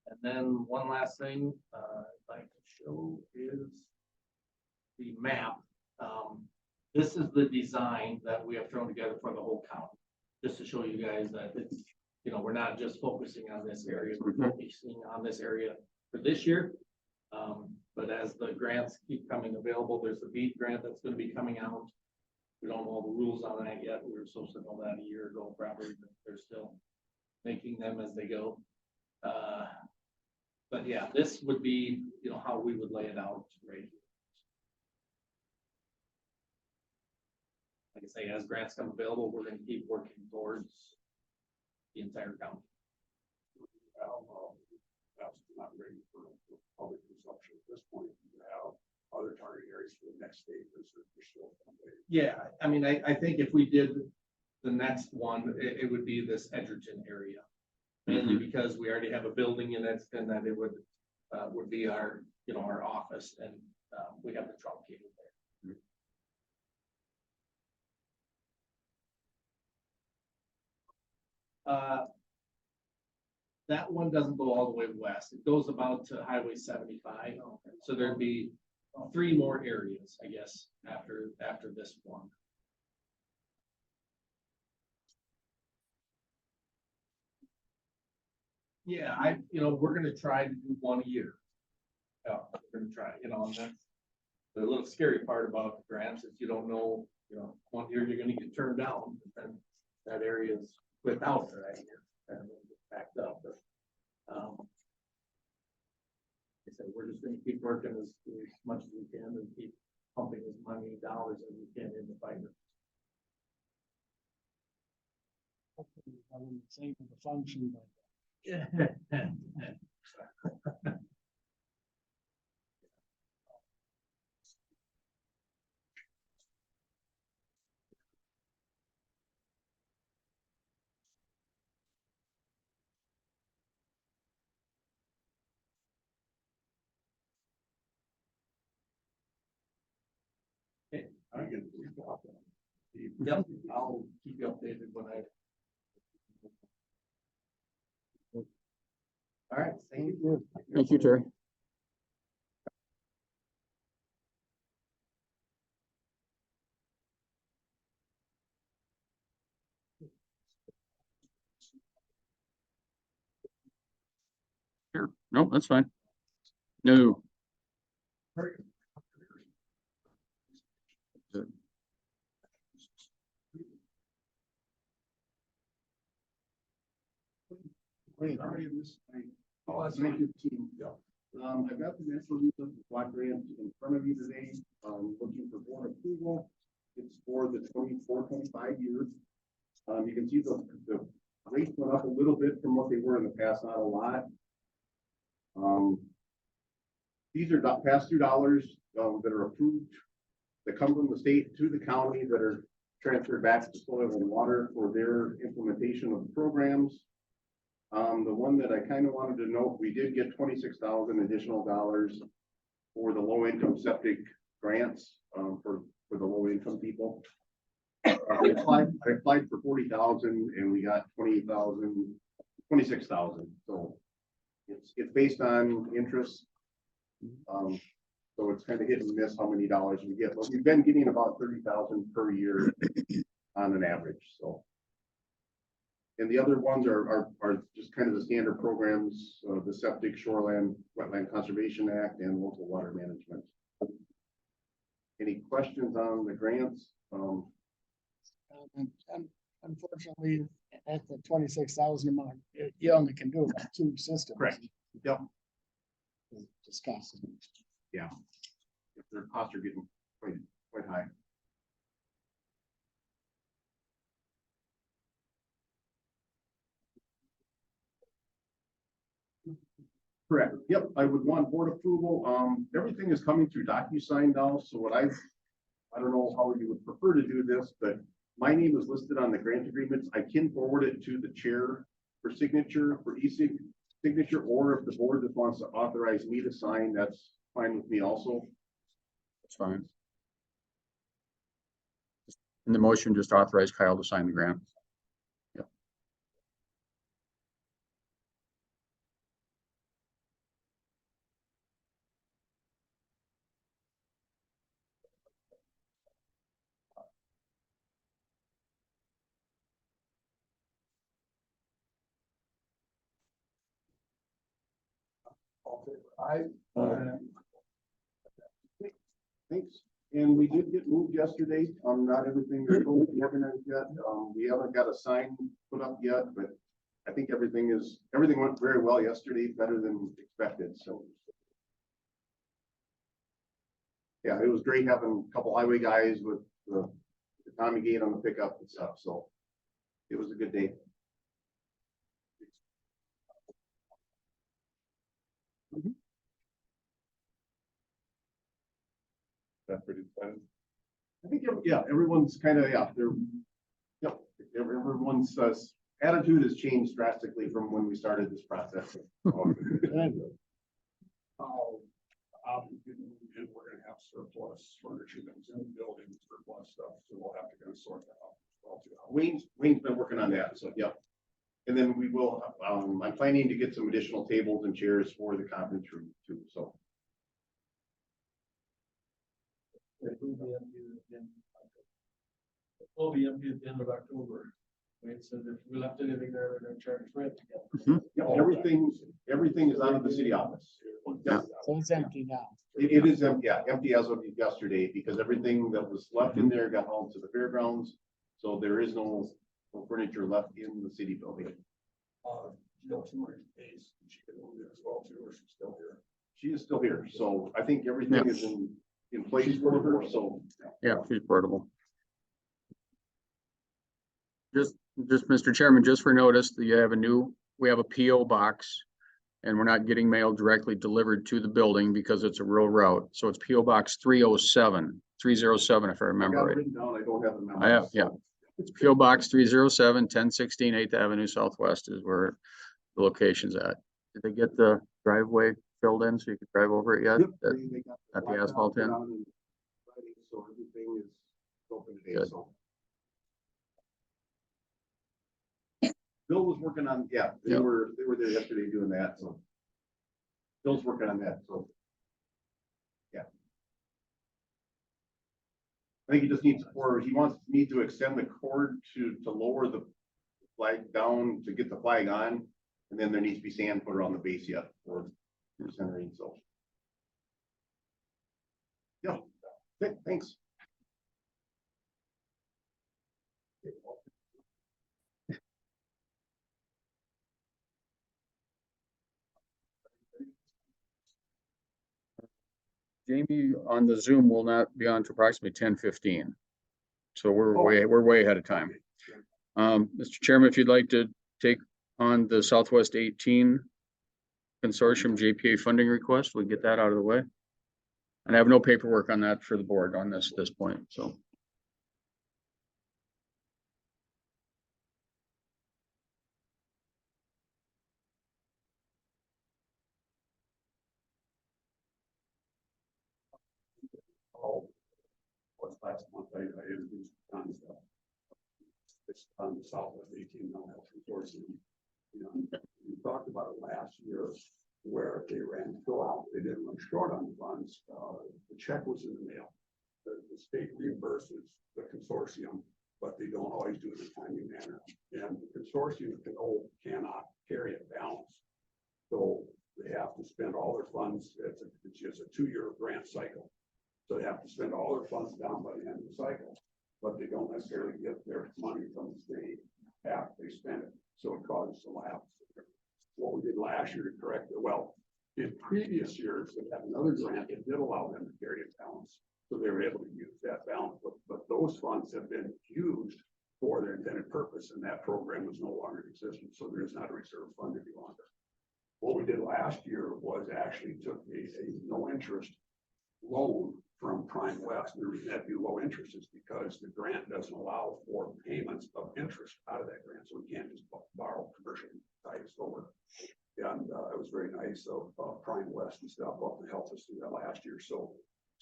And then one last thing, I'd like to show is the map. This is the design that we have thrown together for the whole county, just to show you guys that it's, you know, we're not just focusing on this area, we're focusing on this area for this year. But as the grants keep coming available, there's the BEAD grant that's gonna be coming out. We don't know all the rules on that yet. We were supposed to know that a year ago, probably, but they're still making them as they go. But yeah, this would be, you know, how we would lay it out, right? Like I say, as grants come available, we're gonna keep working towards the entire county. That's not ready for public consumption at this point. You have other target areas for the next stage. Yeah, I mean, I think if we did the next one, it would be this Edgerton area. Mainly because we already have a building in it, and that it would be our, you know, our office, and we have the trunk cable there. That one doesn't go all the way west. It goes about to Highway 75. So there'd be 3 more areas, I guess, after this one. Yeah, you know, we're gonna try to do 1 a year. Yeah, we're gonna try, you know, and that's the little scary part about the grants is you don't know, you know, 1 year you're gonna get turned down, but then that area is without that year and backed up, but, like I said, we're just gonna keep working as much as we can and keep pumping as many dollars as we can in the fiber. Hopefully, I wouldn't say for the function, but Yeah. I get it. Yep, I'll keep you updated when I. All right, thank you. Thank you, Terry. Sure, no, that's fine. No. Great. Oh, that's my good team. I've got the National Resource Block Grant in front of you today, looking for board approval. It's for the 24-25 years. You can see the rates went up a little bit from what they were in the past, not a lot. These are pass-through dollars that are approved, that come from the state to the county, that are transferred back to soil and water for their implementation of the programs. The one that I kind of wanted to note, we did get 26,000 additional dollars for the low income septic grants, for the low income people. I applied for 40,000 and we got 26,000. So it's based on interest. So it's kind of hit and miss how many dollars we get, but we've been getting about 30,000 per year on an average, so. And the other ones are just kind of the standard programs, the Septic, Shoreland, Wetland Conservation Act, and Local Water Management. Any questions on the grants? and unfortunately, at the 26,000 a month, you only can do about 2 systems. Correct. Yep. Discussed. Yeah. If their costs are getting quite high. Correct. Yep, I would want board approval. Everything is coming through DocuSign now, so what I don't know how you would prefer to do this, but my name is listed on the grant agreements. I can forward it to the chair for signature, for signature, or if the board just wants to authorize me to sign, that's fine with me also. That's fine. In the motion, just authorize Kyle to sign the grant. Yep. Thanks. And we did get moved yesterday. Not everything is totally organized yet. We haven't got a sign put up yet, but I think everything went very well yesterday, better than expected, so. Yeah, it was great having a couple highway guys with the Tommy gate on the pickup and stuff, so it was a good day. That's pretty exciting. I think, yeah, everyone's kind of, yeah, they're, yep, everyone's attitude has changed drastically from when we started this process. And we're gonna have surplus furniture that's in the building, surplus stuff, so we'll have to kind of sort that out. Wayne's been working on that, so, yeah. And then we will, I'm planning to get some additional tables and chairs for the conference room too, so. It will be empty at the end of October. Wait, so if we left anything there, they're gonna charge rent. Yeah, everything is out of the city office. Yeah. So it's empty now. It is, yeah, empty as of yesterday, because everything that was left in there got hauled to the fairgrounds. So there is no furniture left in the city building. She can move there as well too, or she's still here. She is still here, so I think everything is in place for her, so. Yeah, she's portable. Just, Mr. Chairman, just for notice, we have a PO box. And we're not getting mail directly delivered to the building because it's a rural route. So it's PO Box 307 if I I remember got it right. written down, I don't have the I have, memo. yeah. It's PO Box 307, 1016 8th Avenue Southwest is where the location's at. Did they get the driveway filled in so you could drive over it yet? Yep, That- they got got the blacktop asphalt in? down and ready, so everything is open today, Good. so. Bill was working on, yeah, they Yeah. were there yesterday doing that, so. Bill's working on that, so. Yeah. I think he just needs, or he wants me to extend the cord to lower the flag down to get the flag on. And then there needs to be sand put around the base yet for centering, so. Yeah, thanks. Jamie on the Zoom will not be on to approximately 10:15. So we're Oh. way ahead of time. Mr. Chairman, if you'd like to take on the Southwest 18 Consortium JPA funding request, we get that out of the way. And I have no paperwork on that for the board on this point, so. What's last month, I introduced on stuff. It's on the Southwest 18 Health Consortium. You know, we talked about it last year where they ran short, they didn't run short on the funds. The check was in the mail. The state reimburses the consortium, but they don't always do it in a timely manner. And the consortium cannot carry a balance. So they have to spend all their funds. It's just a 2-year grant cycle. So they have to spend all their funds down by the end of the cycle, but they don't necessarily get their money from the state after they spend it. So it causes a lapse. What we did last year to correct it, well, in previous years, they had another grant that did allow them to carry a balance. So they were able to use that balance, but those funds have been used for their intended purpose, and that program is no longer in existence. So there is not a reserve fund any longer. What we did last year was actually took a no interest loan from Prime West. The reason that'd be low interest is because the grant doesn't allow for payments of interest out of that grant. So we can't just borrow commercial ties over. And it was very nice of Prime West and stuff up to help us do that last year. So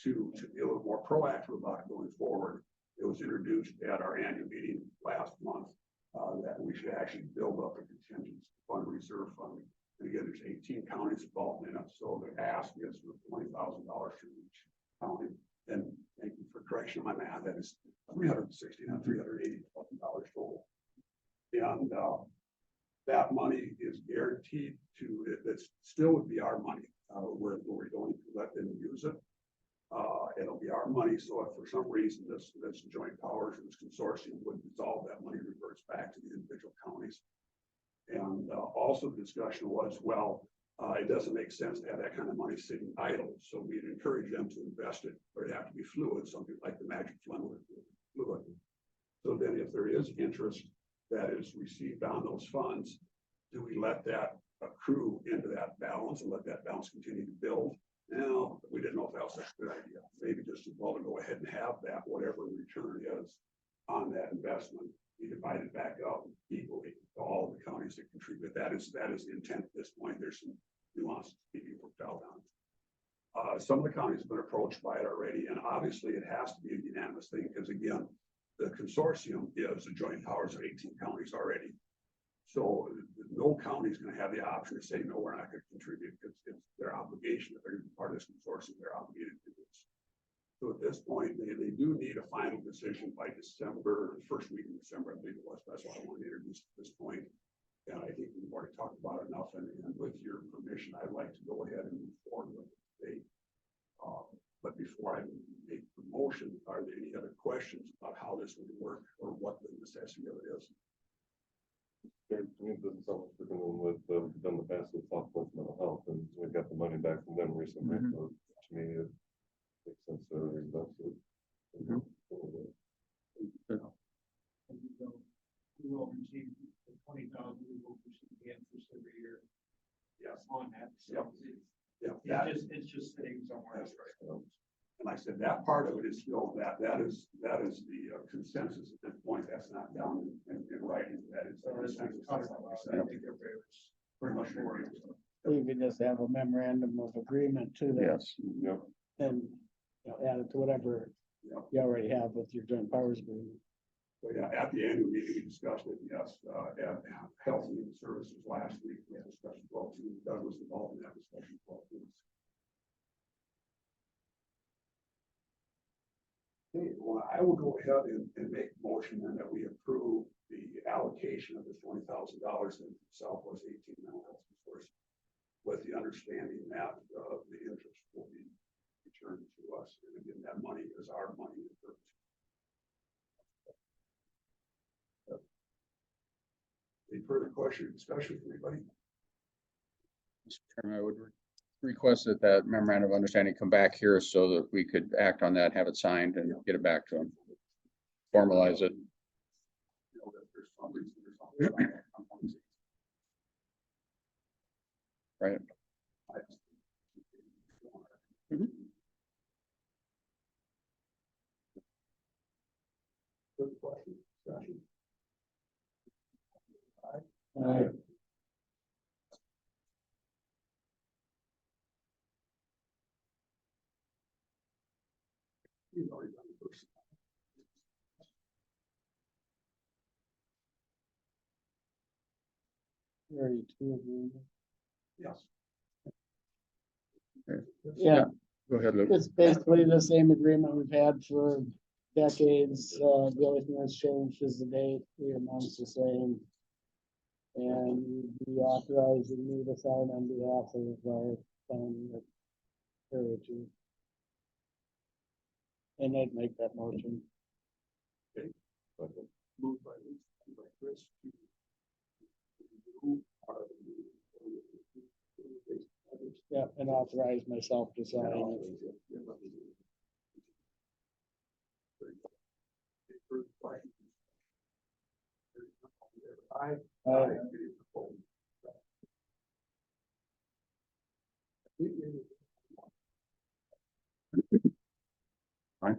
to be a little more proactive about it going forward, it was introduced at our annual meeting last month that we should actually build up a contingency fund, reserve fund. And again, there's 18 counties involved in it. So the ask is for $20,000 to each county. And thank you for correction on my math. That is $360,000, not $380,000 total. And that money is guaranteed to, it still would be our money. We're going to let them use it. It'll be our money. So if for some reason this joint powers and this consortium would dissolve, that money reverts back to the individual counties. And also the discussion was, well, it doesn't make sense to have that kind of money sitting idle, so we'd encourage them to invest it, but it'd have to be fluid, something like the magic fluid. So then if there is interest that is received on those funds, do we let that accrue into that balance and let that balance continue to build? Now, we didn't know if that was a good idea. Maybe just as well to go ahead and have that, whatever the return is on that investment, be divided back up equally to all of the counties that contribute. That is the intent at this point. There's some nuances to be worked out on. Some of the counties have been approached by it already, and obviously it has to be a unanimous thing, because again, the consortium is a joint powers of 18 counties already. So no county is going to have the option to say, no, we're not going to contribute, because it's their obligation. If they're part of this consortium, they're obligated to do this. So at this point, they do need a final decision by December, first week in December, I believe it was. That's why I want to introduce at this point. And I think we've already talked about it enough, and with your permission, I'd like to go ahead and move forward with it. But before I make the motion, are there any other questions about how this would work or what the necessity of it is? To me, it doesn't sound like we're doing what we've done in the past with Southwest Mental Health, and we got the money back from them recently. So to me, it makes sense to invest it. We will receive the 20,000, we will receive the interest every year. Yes. On that, Yep. so Yeah, it's just sitting somewhere. that's right. And like I said, that part of it is still that is the consensus at this point. That's not down in writing. That is the consensus. That's how we said it. Pretty much agree. We could just have a memorandum of agreement to that Yes. Yep. and, you know, add it to whatever Yep. you already have with your joint powers agreement. So yeah, at the annual meeting, we discussed it, yes, at Health and Human Services last week, we had a discussion as well too. Doug was involved in that discussion as well too. Okay, well, I will go ahead and make a motion then that we approve the allocation of the $20,000 in Southwest 18 mental health resource, with the understanding that the interest will be returned to us, and again, that money is our money. Any further question or discussion from anybody? Mr. Chairman, I would request that that memorandum of understanding come back here so that we could act on that, have it signed and get it back to them. Formalize it. You know, that there's some reason there's something. Right. Mhm. Good question, discussion. You've already done the first. Yes. Yeah, Go ahead, Luke. it's basically the same agreement we've had for decades. The only thing that's changed is the date. The amount's the same. And we authorizing me to sign on behalf of our town area chief. And I'd make that motion. Moved by Lisa, seconded by Chris. Who are the- Yeah, and authorize myself to sign it. Aye. Aye. Fine.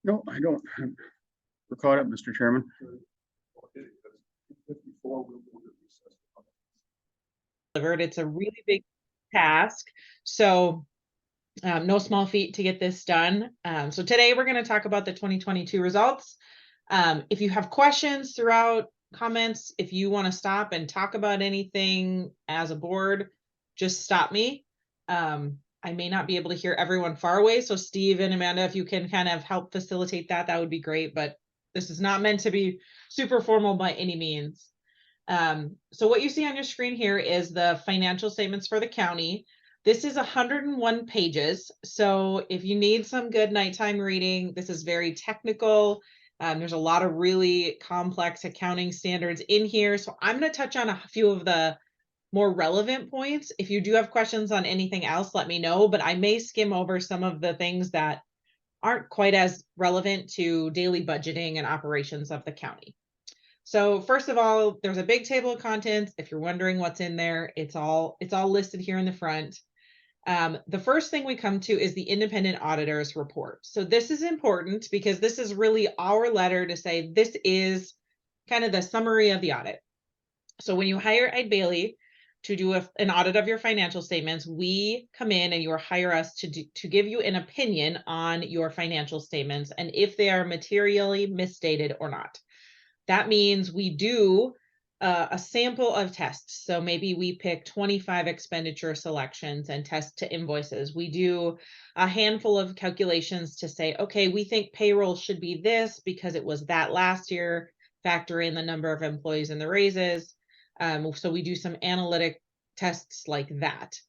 No, I don't. We're caught up, Mr. Chairman. Delivered. It's a really big task. So no small feat to get this done. So today we're going to talk about the 2022 results. If you have questions throughout, comments, if you want to stop and talk about anything as a board, just stop me. I may not be able to hear everyone far away. So Steve and Amanda, if you can kind of help facilitate that, that would be great. But this is not meant to be super formal by any means. So what you see on your screen here is the financial statements for the county. This is 101 pages. So if you need some good nighttime reading, this is very technical. There's a lot of really complex accounting standards in here. So I'm going to touch on a few of the more relevant points. If you do have questions on anything else, let me know, but I may skim over some of the things that aren't quite as relevant to daily budgeting and operations of the county. So first of all, there's a big table of contents. If you're wondering what's in there, it's all listed here in the front. The first thing we come to is the independent auditor's report. So this is important because this is really our letter to say this is kind of the summary of the audit. So when you hire Eide Bailly to do an audit of your financial statements, we come in and you hire us to give you an opinion on your financial statements and if they are materially misstated or not. That means we do a sample of tests. So maybe we pick 25 expenditure selections and test to invoices. We do a handful of calculations to say, okay, we think payroll should be this because it was that last year, factor in the number of employees and the raises. So we do some analytic tests like that.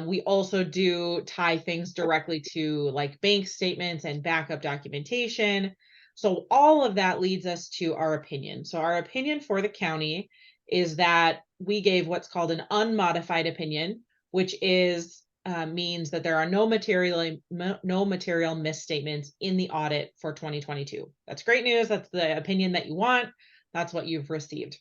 We also do tie things directly to like bank statements and backup documentation. So all of that leads us to our opinion. So our opinion for the county is that we gave what's called an unmodified opinion, which is means that there are no material misstatements in the audit for 2022. That's great news. That's the opinion that you want. That's what you've received.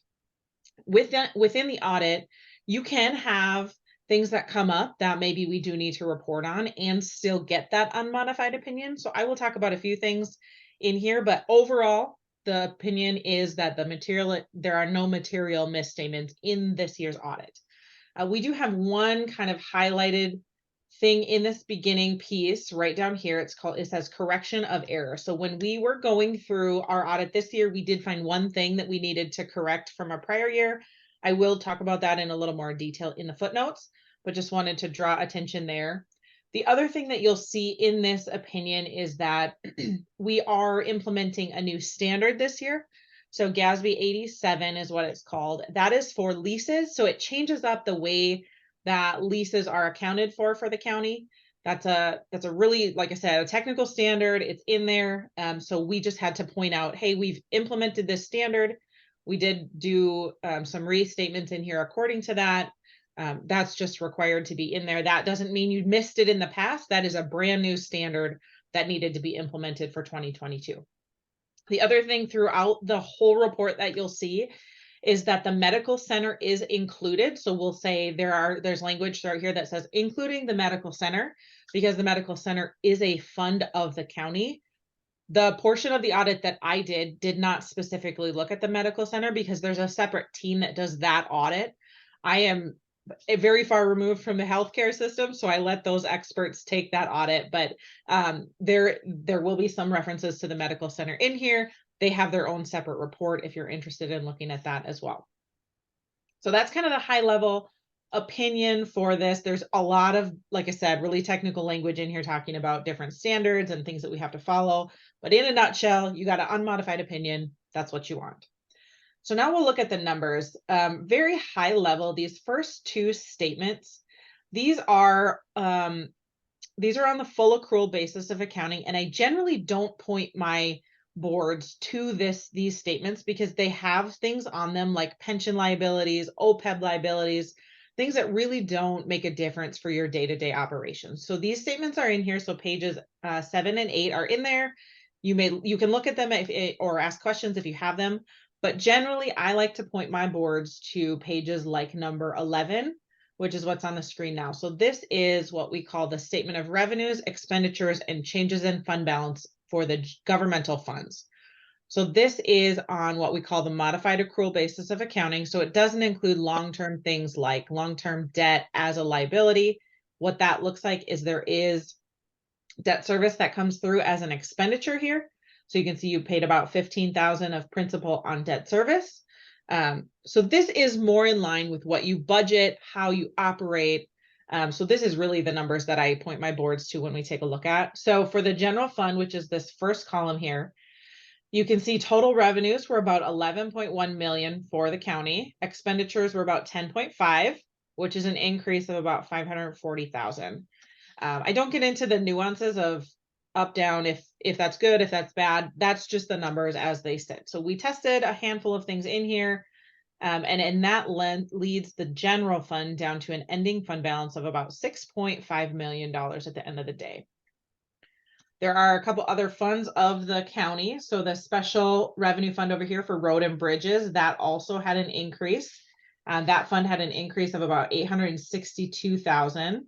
Within the audit, you can have things that come up that maybe we do need to report on and still get that unmodified opinion. So I will talk about a few things in here, but overall, the opinion is that there are no material misstatements in this year's audit. We do have one kind of highlighted thing in this beginning piece right down here. It says correction of error. So when we were going through our audit this year, we did find one thing that we needed to correct from a prior year. I will talk about that in a little more detail in the footnotes, but just wanted to draw attention there. The other thing that you'll see in this opinion is that we are implementing a new standard this year. So GASB 87 is what it's called. That is for leases. So it changes up the way that leases are accounted for the county. That's a really, like I said, a technical standard. It's in there. So we just had to point out, hey, we've implemented this standard. We did do some restatements in here according to that. That's just required to be in there. That doesn't mean you missed it in the past. That is a brand new standard that needed to be implemented for 2022. The other thing throughout the whole report that you'll see is that the medical center is included. So we'll say there's language throughout here that says including the medical center, because the medical center is a fund of the county. The portion of the audit that I did not specifically look at the medical center because there's a separate team that does that audit. I am very far removed from the healthcare system, so I let those experts take that audit, but there will be some references to the medical center in here. They have their own separate report if you're interested in looking at that as well. So that's kind of the high level opinion for this. There's a lot of, like I said, really technical language in here talking about different standards and things that we have to follow. But in a nutshell, you got an unmodified opinion. That's what you want. So now we'll look at the numbers. Very high level, these first two statements, these are on the full accrual basis of accounting. And I generally don't point my boards to these statements because they have things on them like pension liabilities, OPEB liabilities, things that really don't make a difference for your day-to-day operations. So these statements are in here. So pages 7 and 8 are in there. You can look at them or ask questions if you have them. But generally, I like to point my boards to pages like number 11, which is what's on the screen now. So this is what we call the statement of revenues, expenditures, and changes in fund balance for the governmental funds. So this is on what we call the modified accrual basis of accounting. So it doesn't include long-term things like long-term debt as a liability. What that looks like is there is debt service that comes through as an expenditure here. So you can see you paid about $15,000 of principal on debt service. So this is more in line with what you budget, how you operate. So this is really the numbers that I point my boards to when we take a look at. So for the general fund, which is this first column here, you can see total revenues were about 11.1 million for the county. Expenditures were about 10.5. which is an increase of about 540,000. I don't get into the nuances of up, down, if that's good, if that's bad. That's just the numbers as they sit. So we tested a handful of things in here. And in that leads the general fund down to an ending fund balance of about $6.5 million at the end of the day. There are a couple other funds of the county. So the special revenue fund over here for road and bridges, that also had an increase. That fund had an increase of about 862,000.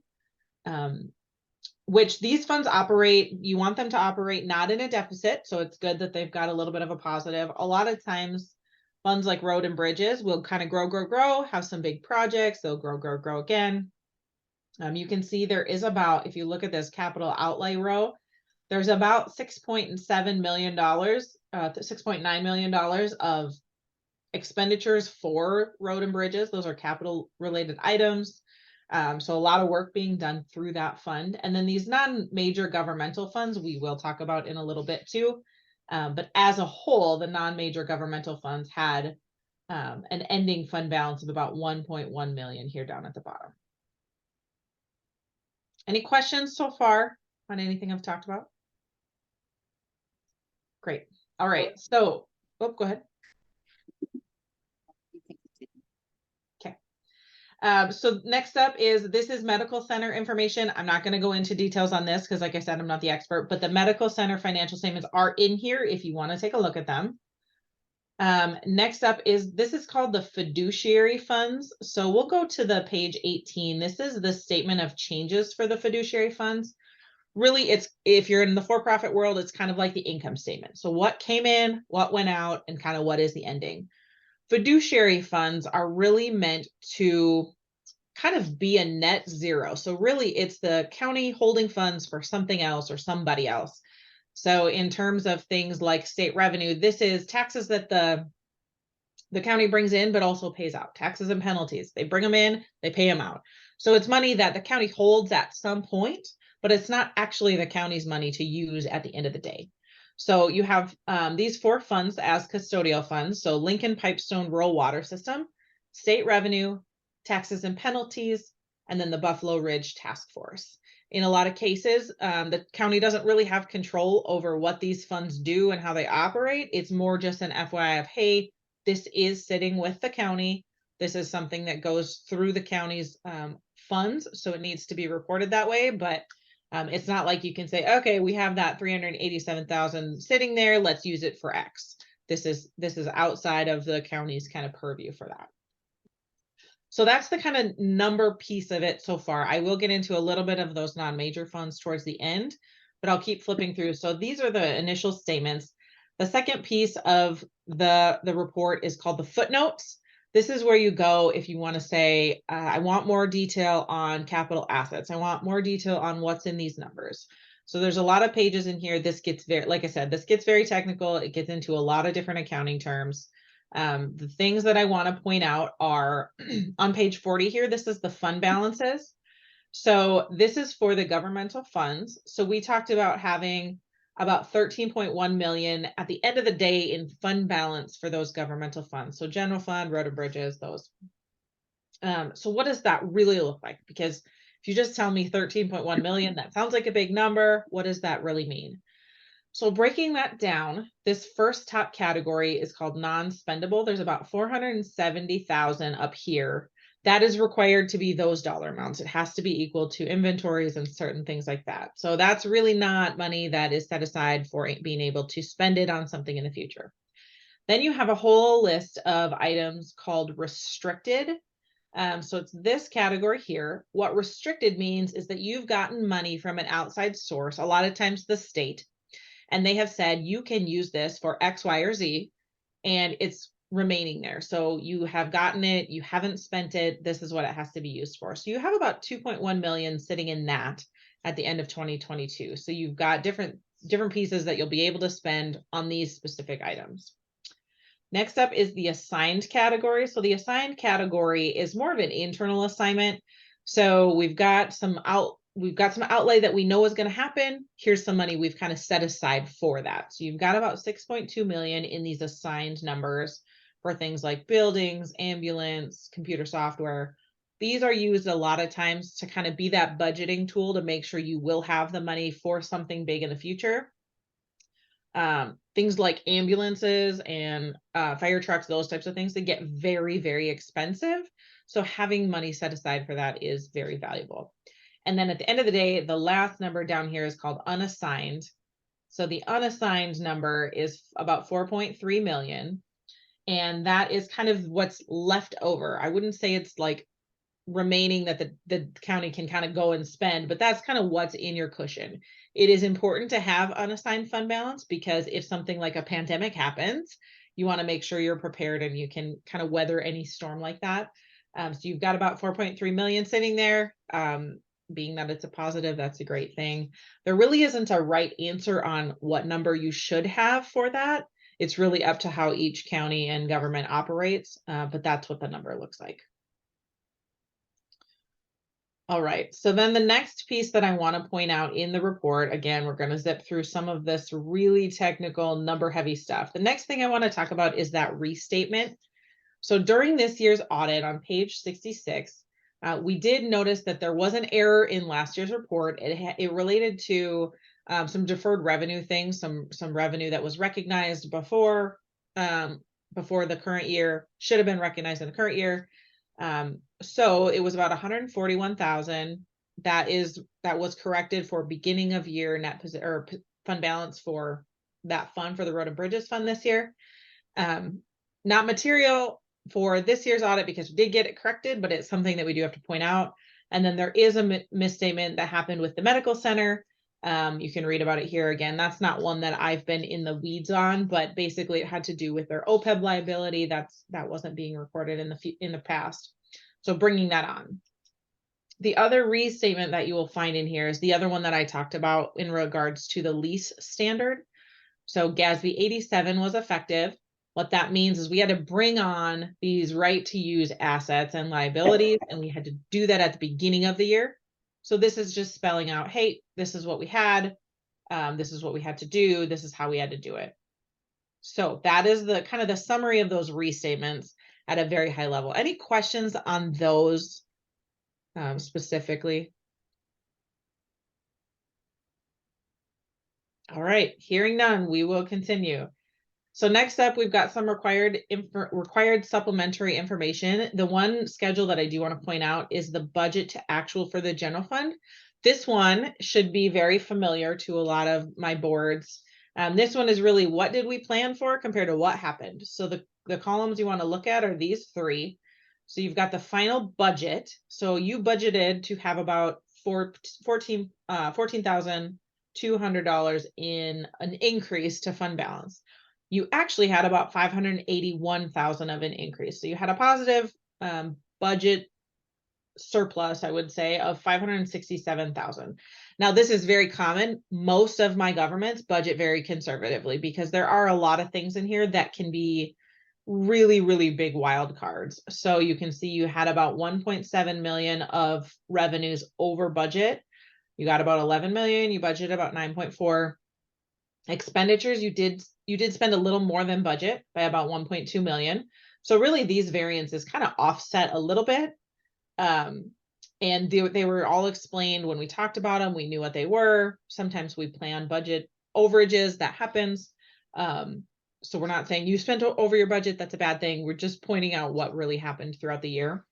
Which these funds operate, you want them to operate not in a deficit. So it's good that they've got a little bit of a positive. A lot of times funds like road and bridges will kind of grow, have some big projects. They'll grow again. You can see there is about, if you look at this capital outlay row, there's about $6.7 million, $6.9 million of expenditures for road and bridges. Those are capital related items. So a lot of work being done through that fund. And then these non-major governmental funds, we will talk about in a little bit too. But as a whole, the non-major governmental funds had an ending fund balance of about 1.1 million here down at the bottom. Any questions so far on anything I've talked about? Great. All right. So, go ahead. So next up this is medical center information. I'm not going to go into details on this because like I said, I'm not the expert, but the medical center financial statements are in here if you want to take a look at them. Next up this is called the fiduciary funds. So we'll go to the page 18. This is the statement of changes for the fiduciary funds. Really, it's, if you're in the for-profit world, it's kind of like the income statement. So what came in, what went out, and kind of what is the ending. Fiduciary funds are really meant to kind of be a net zero. So really it's the county holding funds for something else or somebody else. So in terms of things like state revenue, this is taxes that the county brings in, but also pays out. Taxes and penalties. They bring them in, they pay them out. So it's money that the county holds at some point, but it's not actually the county's money to use at the end of the day. So you have these four funds as custodial funds. So Lincoln Pipestone Rural Water System, state revenue, taxes and penalties, and then the Buffalo Ridge Task Force. In a lot of cases, the county doesn't really have control over what these funds do and how they operate. It's more just an FYI of, hey, this is sitting with the county. This is something that goes through the county's funds, so it needs to be reported that way. But it's not like you can say, okay, we have that 387,000 sitting there. Let's use it for X. This is outside of the county's kind of purview for that. So that's the kind of number piece of it so far. I will get into a little bit of those non-major funds towards the end, but I'll keep flipping through. So these are the initial statements. The second piece of the report is called the footnotes. This is where you go if you want to say, I want more detail on capital assets. I want more detail on what's in these numbers. So there's a lot of pages in here. This gets very, like I said, this gets very technical. It gets into a lot of different accounting terms. The things that I want to point out are on page 40 here. This is the fund balances. So this is for the governmental funds. So we talked about having about 13.1 million at the end of the day in fund balance for those governmental funds. So general fund, road and bridges, those. So what does that really look like? Because if you just tell me 13.1 million, that sounds like a big number. What does that really mean? So breaking that down, this first top category is called non-spendable. There's about 470,000 up here. That is required to be those dollar amounts. It has to be equal to inventories and certain things like that. So that's really not money that is set aside for being able to spend it on something in the future. Then you have a whole list of items called restricted. So it's this category here. What restricted means is that you've gotten money from an outside source, a lot of times the state, and they have said you can use this for X, Y, or Z, and it's remaining there. So you have gotten it, you haven't spent it, this is what it has to be used for. So you have about 2.1 million sitting in that at the end of 2022. So you've got different pieces that you'll be able to spend on these specific items. Next up is the assigned category. So the assigned category is more of an internal assignment. So we've got some outlay that we know is going to happen. Here's some money we've kind of set aside for that. So you've got about 6.2 million in these assigned numbers for things like buildings, ambulance, computer software. these are used a lot of times to kind of be that budgeting tool to make sure you will have the money for something big in the future. Things like ambulances and fire trucks, those types of things, they get very, very expensive. So having money set aside for that is very valuable. And then at the end of the day, the last number down here is called unassigned. So the unassigned number is about 4.3 million. And that is kind of what's left over. I wouldn't say it's like remaining that the county can kind of go and spend, but that's kind of what's in your cushion. It is important to have unassigned fund balance because if something like a pandemic happens, you want to make sure you're prepared and you can kind of weather any storm like that. So you've got about 4.3 million sitting there. Being that it's a positive, that's a great thing. There really isn't a right answer on what number you should have for that. It's really up to how each county and government operates, but that's what the number looks like. All right, so then the next piece that I want to point out in the report, again, we're going to zip through some of this really technical number heavy stuff. The next thing I want to talk about is that restatement. So during this year's audit on page 66, we did notice that there was an error in last year's report. It related to some deferred revenue things, some revenue that was recognized before the current year, should have been recognized in the current year. So it was about 141,000. That was corrected for beginning of year net fund balance for that fund for the Road and Bridges Fund this year. Not material for this year's audit because we did get it corrected, but it's something that we do have to point out. And then there is a misstatement that happened with the medical center. You can read about it here again. That's not one that I've been in the weeds on, but basically it had to do with their OPEB liability. That wasn't being recorded in the past. So bringing that on. The other restatement that you will find in here is the other one that I talked about in regards to the lease standard. So GASB 87 was effective. What that means is we had to bring on these right to use assets and liabilities, and we had to do that at the beginning of the year. So this is just spelling out, hey, this is what we had. This is what we had to do. This is how we had to do it. So that is the kind of the summary of those restatements at a very high level. Any questions on those specifically? All right, hearing none, we will continue. So next up, we've got some required supplementary information. The one schedule that I do want to point out is the budget to actual for the general fund. This one should be very familiar to a lot of my boards. This one is really what did we plan for compared to what happened. So the columns you want to look at are these three. So you've got the final budget. So you budgeted to have about $14,200 in an increase to fund balance. You actually had about 581,000 of an increase. So you had a positive budget surplus, I would say, of 567,000. Now, this is very common. Most of my governments budget very conservatively because there are a lot of things in here that can be really, really big wild cards. So you can see you had about 1.7 million of revenues over budget. You got about 11 million. You budgeted about 9.4. Expenditures, you did spend a little more than budget by about 1.2 million. So really these variances kind of offset a little bit. And they were all explained when we talked about them. We knew what they were. Sometimes we plan budget overages, that happens. So we're not saying you spent over your budget, that's a bad thing. We're just pointing out what really happened throughout the year.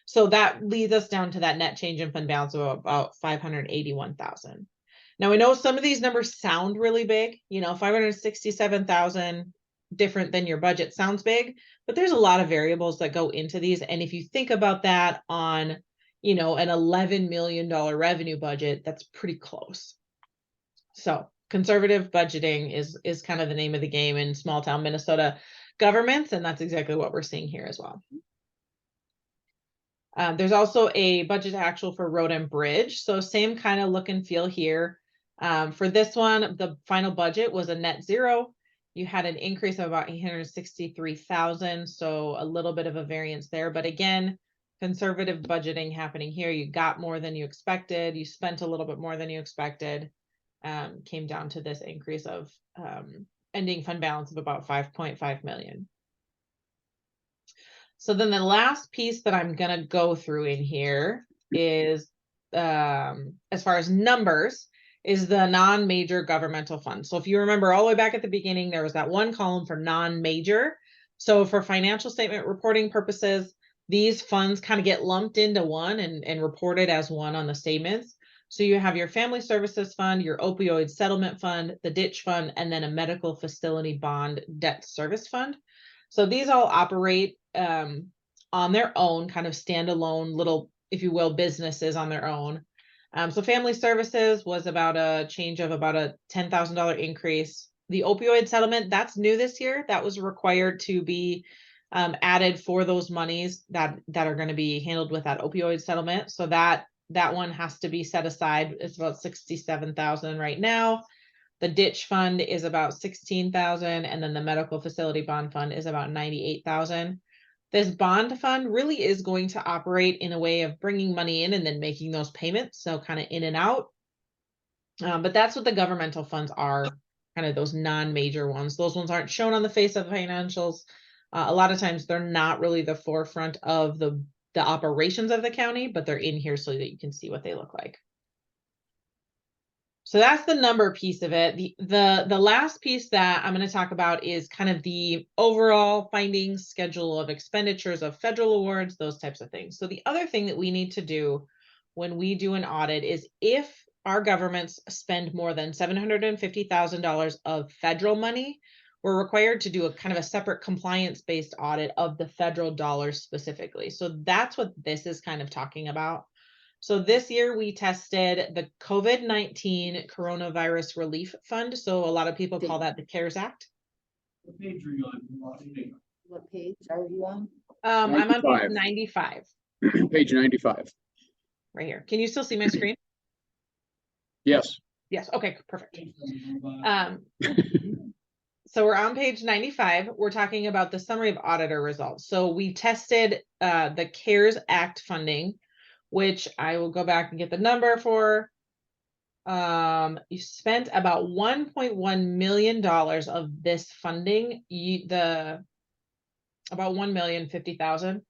So that leads us down to that net change in fund balance of about 581,000. Now, we know some of these numbers sound really big, 567,000 different than your budget sounds big, but there's a lot of variables that go into these. And if you think about that on, an $11 million revenue budget, that's pretty close. So conservative budgeting is kind of the name of the game in small town Minnesota governments. And that's exactly what we're seeing here as well. There's also a budget actual for road and bridge. So same kind of look and feel here. For this one, the final budget was a net zero. You had an increase of about 863,000. So a little bit of a variance there. But again, conservative budgeting happening here. You got more than you expected. You spent a little bit more than you expected. Came down to this increase of ending fund balance of about 5.5 million. So then the last piece that I'm gonna go through in here is, as far as numbers, is the non-major governmental fund. So if you remember all the way back at the beginning, there was that one column for non-major. So for financial statement reporting purposes, these funds kind of get lumped into one and reported as one on the statements. So you have your family services fund, your opioid settlement fund, the ditch fund, and then a medical facility bond debt service fund. So these all operate on their own, kind of standalone little, if you will, businesses on their own. So family services was about a change of about a $10,000 increase. The opioid settlement, that's new this year. That was required to be added for those monies that are going to be handled with that opioid settlement. So that one has to be set aside. It's about 67,000 right now. The ditch fund is about 16,000, and then the medical facility bond fund is about 98,000. This bond fund really is going to operate in a way of bringing money in and then making those payments, so kind of in and out. But that's what the governmental funds are, kind of those non-major ones. Those ones aren't shown on the face of financials. A lot of times they're not really the forefront of the operations of the county, but they're in here so that you can see what they look like. So that's the number piece of it. The last piece that I'm going to talk about is kind of the overall findings, schedule of expenditures of federal awards, those types of things. So the other thing that we need to do when we do an audit is if our governments spend more than $750,000 of federal money, we're required to do a kind of a separate compliance-based audit of the federal dollars specifically. So that's what this is kind of talking about. So this year we tested the COVID-19 coronavirus relief fund. So a lot of people call that the CARES Act. What page are you on? What page are you on? I'm on page 95. 95 Page 95. right here. Can you still see my screen? Yes. Yes. Okay, perfect. So we're on page 95. We're talking about the summary of auditor results. So we tested the CARES Act funding, which I will go back and get the number for. You spent about $1.1 million of this funding. About $1,050,000.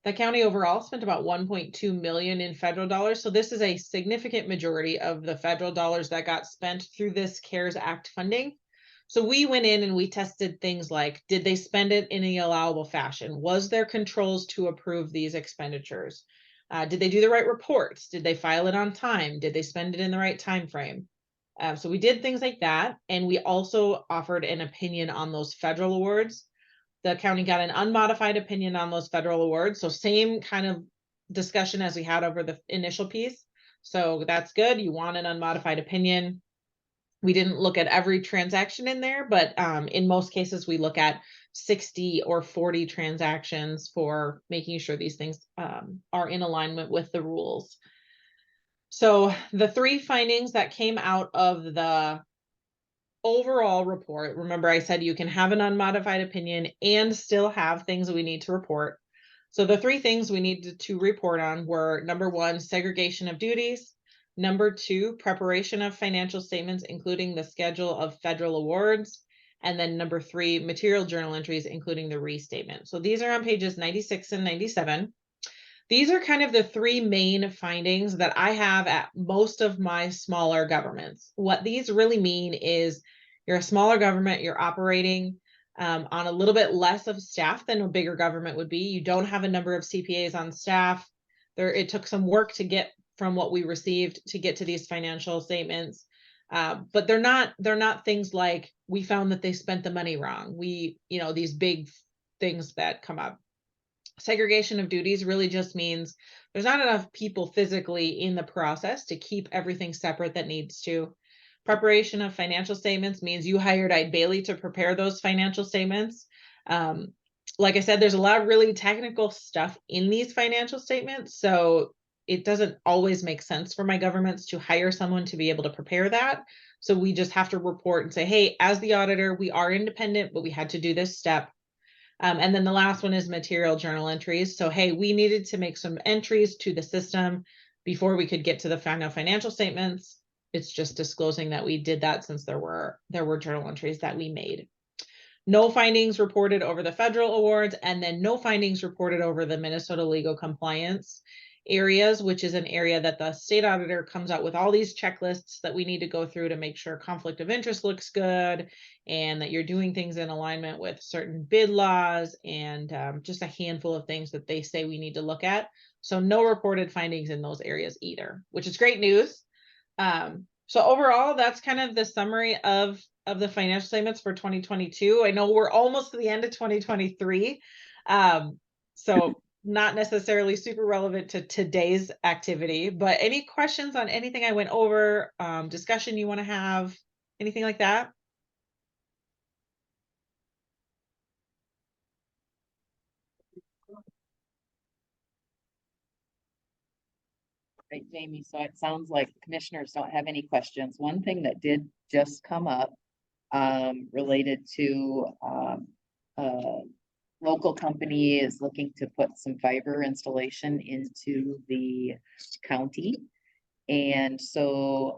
The county overall spent about $1.2 million in federal dollars. So this is a significant majority of the federal dollars that got spent through this CARES Act funding. So we went in and we tested things like, did they spend it in an allowable fashion? Was there controls to approve these expenditures? Did they do the right reports? Did they file it on time? Did they spend it in the right time frame? So we did things like that. And we also offered an opinion on those federal awards. The county got an unmodified opinion on those federal awards. So same kind of discussion as we had over the initial piece. So that's good. You want an unmodified opinion. We didn't look at every transaction in there, but in most cases, we look at 60 or 40 transactions for making sure these things are in alignment with the rules. So the three findings that came out of the overall report, remember I said you can have an unmodified opinion and still have things we need to report. So the three things we needed to report on were, number one, segregation of duties. Number two, preparation of financial statements, including the schedule of federal awards. And then number three, material journal entries, including the restatement. So these are on pages 96 and 97. These are kind of the three main findings that I have at most of my smaller governments. What these really mean is you're a smaller government, you're operating on a little bit less of staff than a bigger government would be. You don't have a number of CPAs on staff. It took some work to get from what we received to get to these financial statements. But they're not things like we found that they spent the money wrong. These big things that come up. Segregation of duties really just means there's not enough people physically in the process to keep everything separate that needs to. Preparation of financial statements means you hired Ide Bailey to prepare those financial statements. Like I said, there's a lot of really technical stuff in these financial statements. So it doesn't always make sense for my governments to hire someone to be able to prepare that. So we just have to report and say, hey, as the auditor, we are independent, but we had to do this step. And then the last one is material journal entries. So, hey, we needed to make some entries to the system before we could get to the final financial statements. It's just disclosing that we did that since there were journal entries that we made. no findings reported over the federal awards, and then no findings reported over the Minnesota legal compliance areas, which is an area that the state auditor comes out with all these checklists that we need to go through to make sure conflict of interest looks good and that you're doing things in alignment with certain bid laws and just a handful of things that they say we need to look at. So no reported findings in those areas either, which is great news. So overall, that's kind of the summary of the financial statements for 2022. I know we're almost to the end of 2023. So not necessarily super relevant to today's activity, but any questions on anything I went over, discussion you want to have, anything like that? Right, Jamie, so it sounds like commissioners don't have any questions. One thing that did just come up related to a local company is looking to put some fiber installation into the county. And so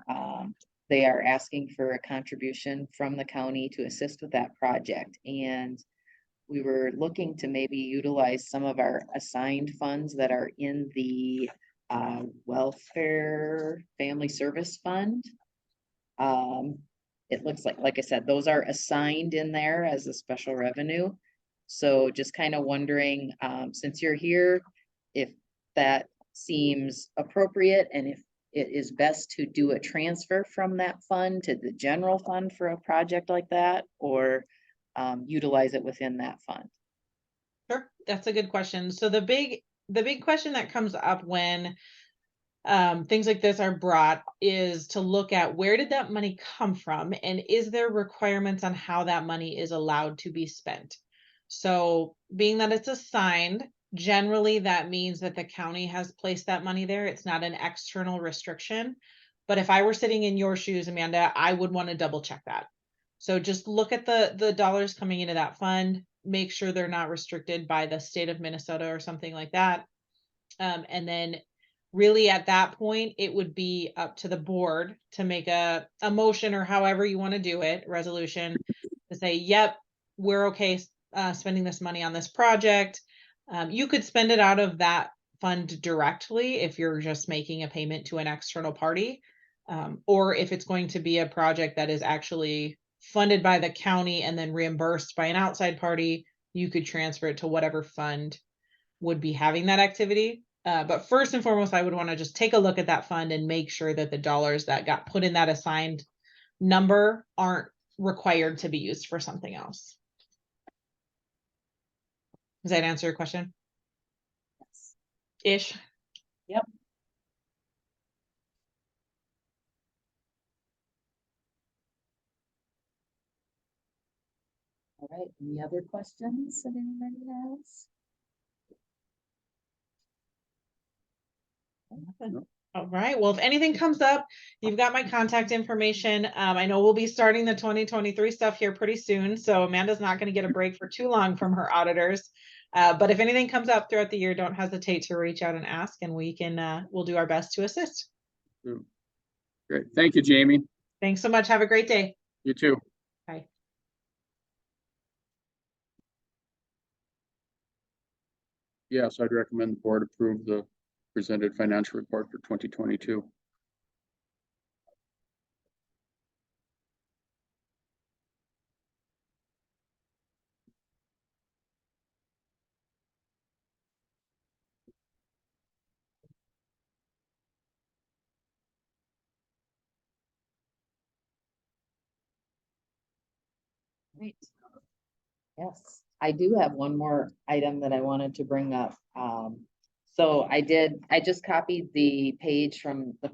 they are asking for a contribution from the county to assist with that project. And we were looking to maybe utilize some of our assigned funds that are in the welfare family service fund. It looks like I said, those are assigned in there as a special revenue. So just kind of wondering, since you're here, if that seems appropriate and if it is best to do a transfer from that fund to the general fund for a project like that, or utilize it within that fund. Sure, that's a good question. So the big question that comes up when things like this are brought is to look at where did that money come from and is there requirements on how that money is allowed to be spent. So being that it's assigned, generally that means that the county has placed that money there. It's not an external restriction. But if I were sitting in your shoes, Amanda, I would want to double check that. So just look at the dollars coming into that fund, make sure they're not restricted by the state of Minnesota or something like that. And then really at that point, it would be up to the board to make a motion or however you want to do it, resolution to say, yep, we're okay spending this money on this project. You could spend it out of that fund directly if you're just making a payment to an external party. Or if it's going to be a project that is actually funded by the county and then reimbursed by an outside party, you could transfer it to whatever fund would be having that activity. But first and foremost, I would want to just take a look at that fund and make sure that the dollars that got put in that assigned number aren't required to be used for something else. Does that answer your question? Yes. Ish. Yep. All right, any other questions that anybody has? All right. Well, if anything comes up, you've got my contact information. I know we'll be starting the 2023 stuff here pretty soon. So Amanda's not going to get a break for too long from her auditors. But if anything comes up throughout the year, don't hesitate to reach out and ask, and we'll do our best to assist. Great. Thank you, Jamie. Thanks so much. Have a great day. You too. Bye. Yes, I'd recommend the board approve the presented financial report for 2022. Great. Yes, I do have one more item that I wanted to bring up. So I just copied the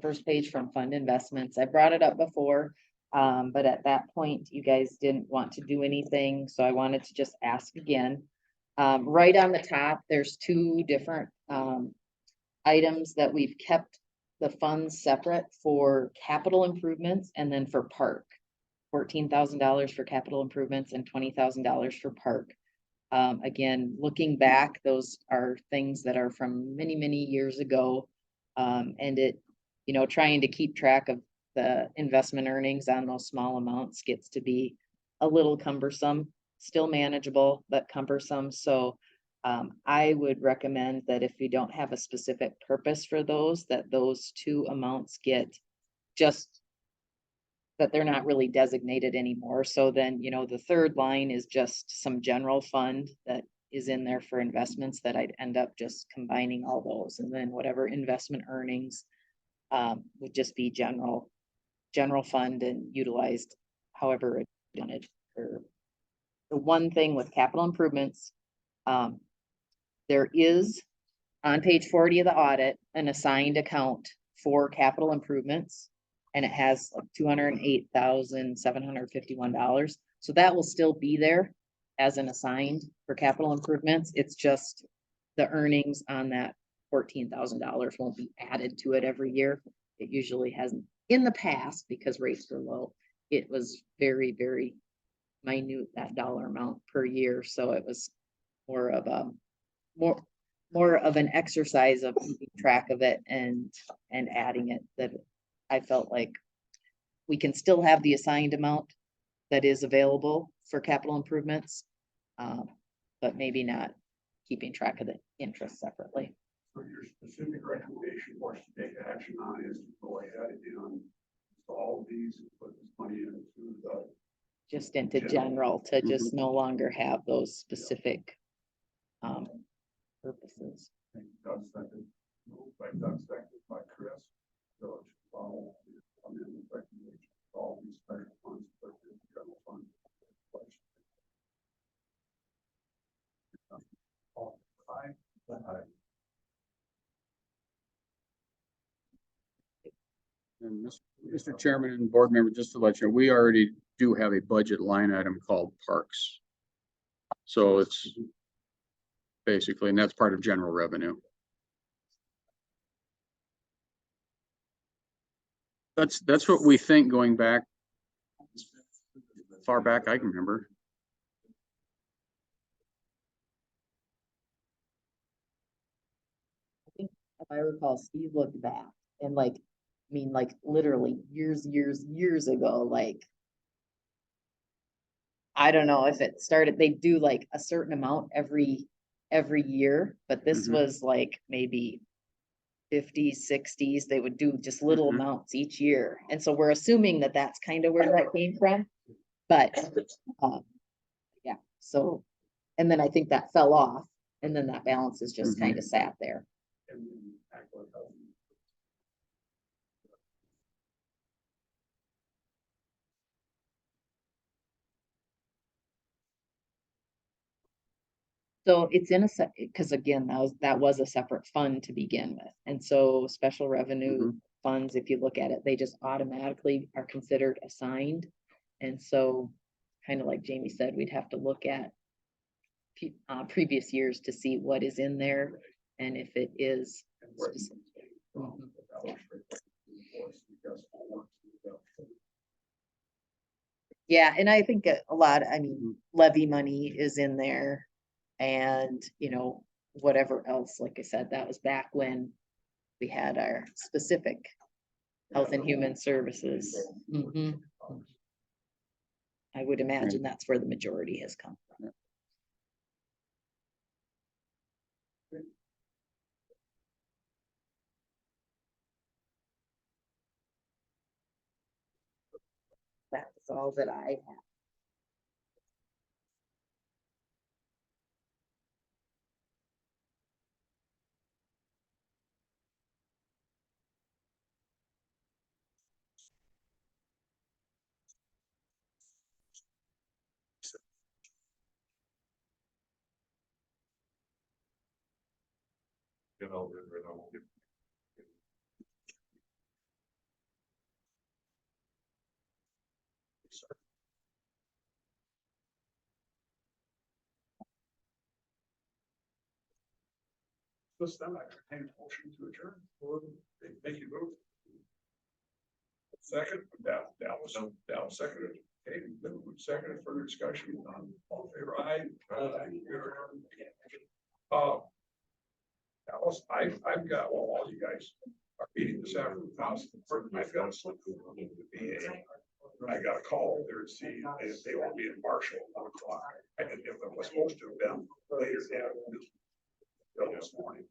first page from fund investments. I brought it up before. But at that point, you guys didn't want to do anything, so I wanted to just ask again. Right on the top, there's two different items that we've kept the funds separate for capital improvements and then for park. $14,000 for capital improvements and $20,000 for park. Again, looking back, those are things that are from many, many years ago. And trying to keep track of the investment earnings on those small amounts gets to be a little cumbersome. still manageable, but cumbersome, so I would recommend that if you don't have a specific purpose for those, that those two amounts get just that they're not really designated anymore. So then, the third line is just some general fund that is in there for investments that I'd end up just combining all those. And then whatever investment earnings would just be general fund and utilized however it wanted. Or the one thing with capital improvements, there is on page 40 of the audit, an assigned account for capital improvements. And it has like $208,751. So that will still be there as an assigned for capital improvements. It's just the earnings on that $14,000 won't be added to it every year. It usually hasn't in the past because rates were low. It was very, very minute, that dollar amount per year. So it was more of a more of an exercise of keeping track of it and adding it, that I felt like we can still have the assigned amount that is available for capital improvements, but maybe not keeping track of the interest separately. So your specific recommendation for us to take action on is to go ahead and install these and put this money into the. Just into general, to just no longer have those specific purposes. Doug second, moved by Doug, seconded by Chris. So it should follow the amendment recommendation, all these special funds, but the general fund. All aye. Aye. And Mr. Chairman and board member, just to let you know, we already do have a budget line item called parks. So it's basically, and that's part of general revenue. That's what we think going back far back I can remember. I think if I recall, Steve looked back and like literally years ago, like I don't know if it started, they do like a certain amount every year, but this was like maybe 50s, 60s, they would do just little amounts each year. And so we're assuming that that's kind of where that came from. But yeah, so, and then I think that fell off and then that balance is just kind of sat there. So it's in a set, because again, that was a separate fund to begin with. And so special revenue funds, if you look at it, they just automatically are considered assigned. And so kind of like Jamie said, we'd have to look at previous years to see what is in there and if it is specific. Yeah, and I think a lot, I mean, levy money is in there. And, whatever else, like I said, that was back when we had our specific health and human services. I would imagine that's where the majority has come from. That's all that I have. This time I entertain a motion to adjourn. Thank you, vote. Second, Dallas seconded. Okay, seconded, further discussion on all in favor, aye. Dallas, I've got, well, all you guys are meeting this afternoon. I've got a slip to the VA. I got a call there to see if they will be in Marshall at 1 o'clock. was supposed to have been later this morning.